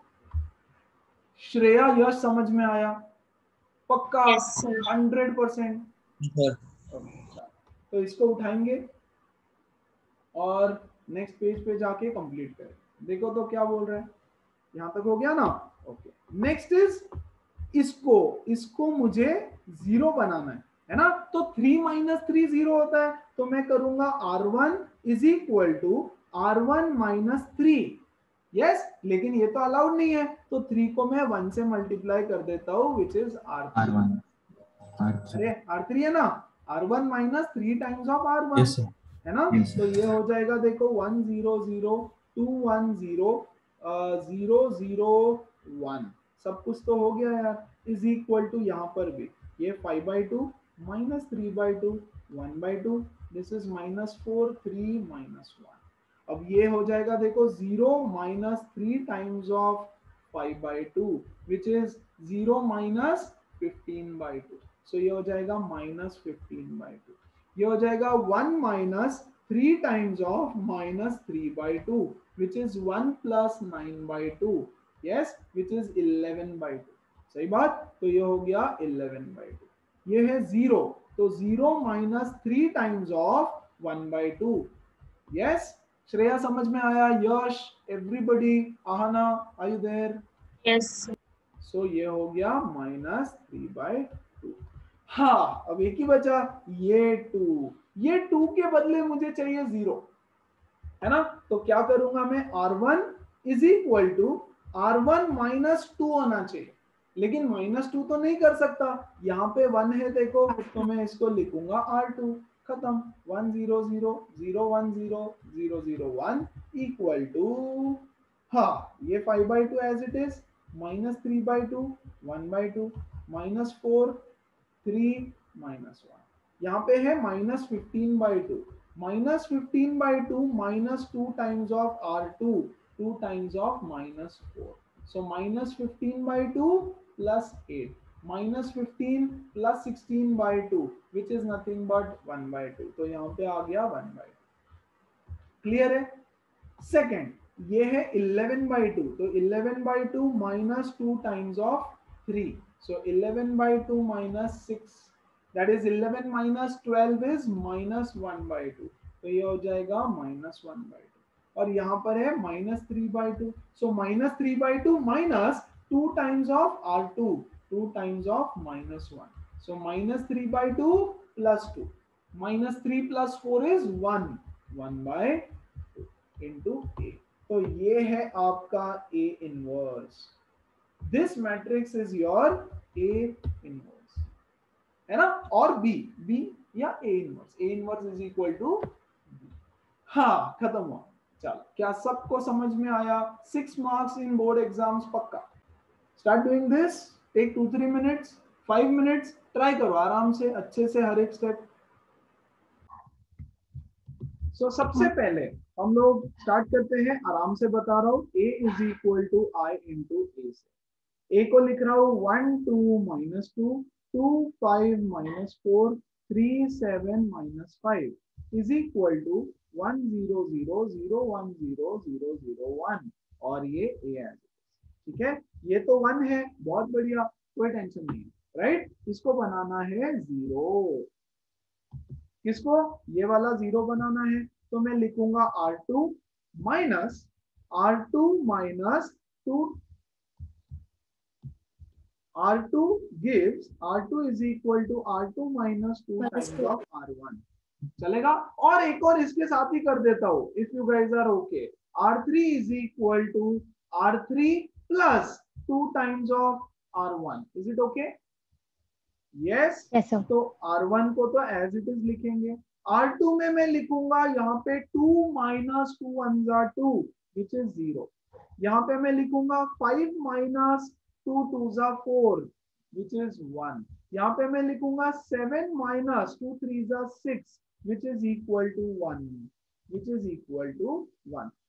श्रेया, यश समझ में आया? पक्का? Yes, sir. 100%। Sir. तो इसको उठाएंगे और नेक्स्ट पेज पे जाके कंप्लीट करें। देखो तो क्या बोल रहे हैं, यहां तक हो गया ना? ओके, नेक्स्ट इज इसको मुझे 0 बनाना है ना? तो 3 माइनस 3 0 होता है, तो मैं करूंगा R1 is equal to R1 minus 3। Yes, लेकिन ये तो अलाउड नहीं है, तो 3 को मैं 1 से मल्टीप्लाई कर देता हूं विच इज R3। अरे R3 है ना? R1 minus 3 times of R1 Yes, sir. है ना? Yes, sir. तो ये हो जाएगा देखो 1 0 0 2 1 0 0 0 1, सब कुछ तो हो गया यार। इज इक्वल टू यहाँ पर भी ये 5/2 माइनस 3/2 1/2, दिस इज -4 3 -1। अब ये हो जाएगा देखो 0 minus 3 times of 5/2 which is 0 minus 15/2, सो ये हो जाएगा -15/2। ये हो जाएगा 1 minus 3 times of -3/2 which is 1 plus 9/2, yes, which is 11/2। सही बात? तो ये हो गया 11/2। ये है 0, तो 0 minus 3 times of 1/2। Yes, Shreya समझ में आया? Yash, everybody, Aahna, are you there? Yes, sir. So ये हो गया -3/2। हाँ, अब एक ही बचा, ये 2 के बदले मुझे चाहिए 0, है ना? तो क्या करूंगा मैं? R1 is equal to R1 minus 2 होना चाहिए, लेकिन -2 तो नहीं कर सकता, यहाँ पे 1 है देखो, तो मैं इसको लिखूंगा R2। खत्म। 1 0 0 0 1 0 0 0 1 इक्वल टू, हाँ, ये 5/2 एज इट इज, -3/2 1/2 -4 3 -1, यहाँ पे है -15/2 -15/2 -2 times of R2 2 times of -4, so -15/2 plus 8 -15 plus 16/2 which is nothing but 1/2, तो यहाँ पे आ गया 1/2। क्लियर है? सेकेंड, ये है 11/2, तो 11/2 -2 times of 3, so 11/2 minus 6, that is 11 minus 12 is -1/2, तो ये हो जाएगा -1/2। और यहाँ पर है -3/2, so -3/2 minus 2 times of R2 2 times of -1, so -3/2 plus 2, -3 plus 4 is 1 1/2 into A। तो ये है आपका A inverse. This matrix is your A inverse, है ना? और B या A inverse is equal to, हाँ, खत्म हुआ। चलो, क्या सबको समझ में आया? 6 मार्क्स इन बोर्ड एग्जाम्स पक्का। Start doing this, take 2-3 minutes 5 minutes, try करो आराम से, अच्छे से हर एक स्टेप। सो सबसे पहले हम लोग स्टार्ट करते हैं, आराम से बता रहा हूं, A is equal to I into A से। A को लिख रहा हूं 1 2 -2 2 5 -4 3 7 -5 इज इक्वल टू 1 0 0 0 1 0 0 0 1, और ये A है। ठीक है, ये तो 1 है, बहुत बढ़िया, कोई टेंशन नहीं है, राइट? इसको बनाना है 0, किसको? ये वाला 0 बनाना है, तो मैं लिखूंगा R2 minus 2, R2 gives R2 is equal to R2 minus 2 times of R1, चलेगा? और एक और इसके साथ ही कर देता हूं, if you guys are okay, R3 is equal to R3 plus 2 times of R1, is it okay? Yes, Yes, sir. तो R1 को तो एज इट इज लिखेंगे, R2 में मैं लिखूंगा यहाँ पे 2 minus 2 1 2 which is 0, यहाँ पे मैं लिखूंगा 5 minus 2 2 4 which is 1, यहाँ पे मैं लिखूंगा 7 minus 2 3 6 which is equal to 1,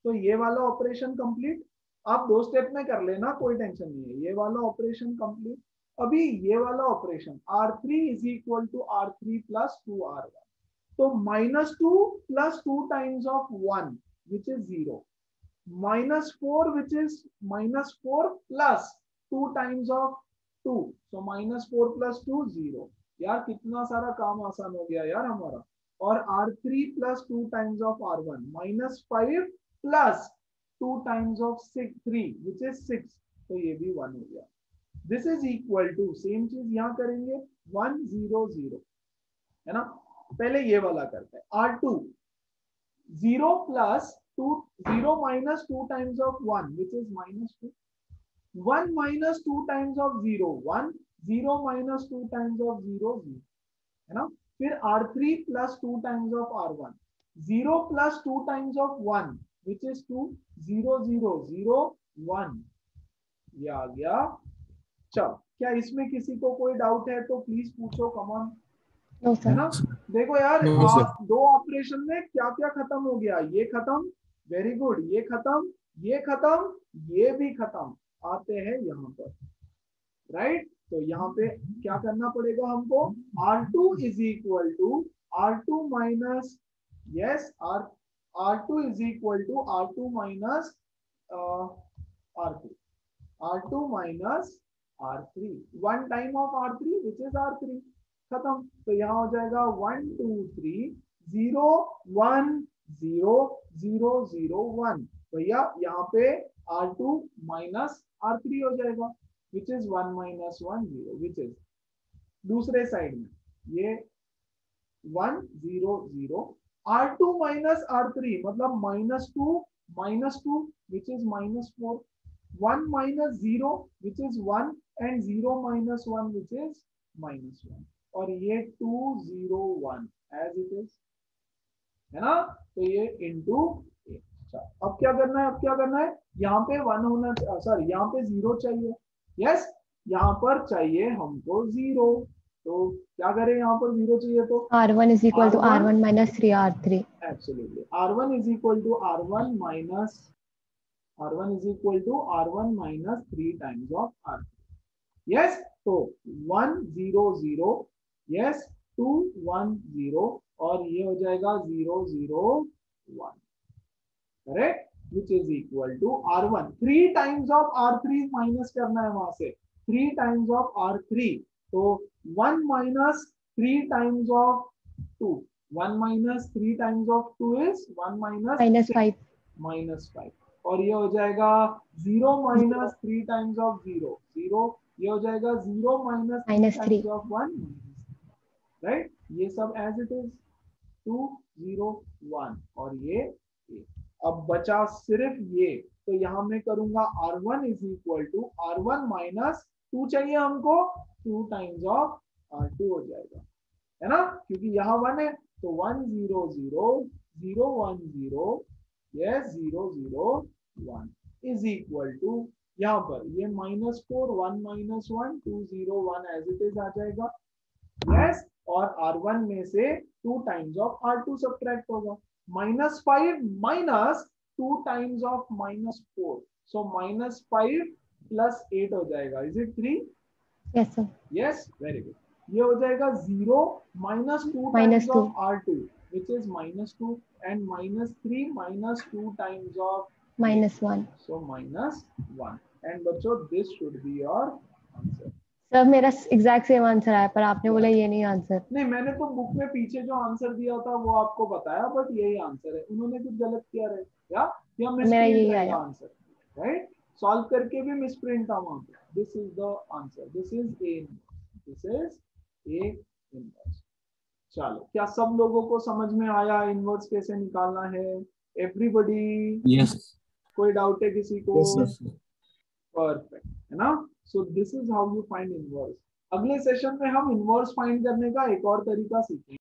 तो ये वाला ऑपरेशन कंप्लीट। आप 2 स्टेप में कर लेना, कोई टेंशन नहीं है, ये वाला ऑपरेशन कंप्लीट। अभी ये वाला operation R3 is equal to R3 plus 2R1, तो -2 plus 2 times of 1 which is 0, -4 which is -4 plus 2 times of 2, so -4 plus 2 0। यार कितना सारा काम आसान हो गया यार हमारा। और R3 plus 2 times of R1 -5 plus 2 times of 3 which is 6, तो ये भी 1 हो गया। This is equal to same चीज यहां करेंगे 1 0 0, है ना। पहले ये वाला करते हैं R2 0 plus 2 0 minus 2 times of 1 which is -2, 1 minus 2 times of 0 1, 0 minus 2 times of 0 0, है ना। फिर R3 plus 2 times of R1 0 plus 2 times of 1 which is 2, 0 0 0 1, ये आ गया। चलो क्या इसमें किसी को कोई डाउट है तो प्लीज पूछो, कमॉन, नो है ना। सर। देखो यार No, sir. दो ऑपरेशन में क्या क्या खत्म हो गया, ये खत्म, वेरी गुड, ये खत्म, ये खत्म, ये भी खत्म। आते हैं यहाँ पर, राइट। तो यहाँ पे क्या करना पड़ेगा हमको, R2 is equal to R2 minus, yes, R2 is equal to R2 minus R3, R2 minus R3, 1 time of R3 which is R3, खत्म। तो यहाँ हो जाएगा 1 2 3 0 1 0 0 0 1, भैया यहाँ पे R2 माइनस R3 हो जाएगा विच इज 1 माइनस 1 0, विच इज दूसरे साइड में ये 1 0 0, R2 माइनस R3 मतलब -2 which is -4, 1 minus 0 which is 1 and 0 minus 1 which is -1, और ये 2 0 1 as it is, है ना। तो ये into 8। अब क्या करना है, अब क्या करना है, यहाँ पे 1 होना, सॉरी यहाँ पे 0 चाहिए, यस, यहाँ पर चाहिए हमको 0, तो क्या करें, यहाँ पर 0 चाहिए तो R1 is equal to R1 minus 3 R3. Absolutely R1 is equal to R1 minus minus 3 times of R3, yes, तो 1 0 0, yes, 2 1 0, और ये हो जाएगा 0 0 1, correct, which is equal to R1 3 times of R3 minus करना है वहां से, 3 times of R3, तो 1 minus 3 times of 2, 1 minus 3 times of 2 is 1 minus 5. -5, और ये हो जाएगा 0 minus 3 times of 0 0, ये हो जाएगा 0 minus 3 -3 times of 1, राइट, ये सब एज इट इज 2 0 1, और ये 1। अब बचा सिर्फ ये, तो यहाँ मैं करूंगा R1 is equal to R1 minus 2 चाहिए हमको, 2 टाइम्स ऑफ R2 हो जाएगा, है ना, क्योंकि यहाँ 1 है, तो 1 0 0 0 1 0, yes 0 0 1 इज इक्वल टू, यहाँ पर ये -4 1 minus 1 2 0 1 एज इट इज आ जाएगा, yes, और R1 में से 2 टाइम्स ऑफ R2 सब्ट्रैक्ट होगा, -5 minus 2 times of -4, so -5 plus 8 हो जाएगा, is it 3, Yes sir. yes, very good, ये हो जाएगा 0 minus 2 Minus times 2. of R2 which is -2 and -3 minus 2 times of -1. so -1, and बच्चों this should be your answer। Sir मेरा एग्जैक्ट सेम आंसर आया, पर आपने बोला ये नहीं आंसर। नहीं, मैंने तो बुक में पीछे जो आंसर दिया था वो आपको बताया, बट यही आंसर है, उन्होंने कुछ गलत किया रहे या मेरा यही मिसप्रिंट आया आंसर, राइट, सॉल्व करके भी मिसप्रिंट था वहां पे, this is the answer, this is A inverse. चलो, क्या सब लोगों को समझ में आया इनवर्स कैसे निकालना है, एवरीबॉडी, Yes. कोई डाउट है किसी को? Yes, sir. परफेक्ट, है ना। So this is how you find inverse. अगले सेशन में हम इनवर्स फाइंड करने का एक और तरीका सीखेंगे।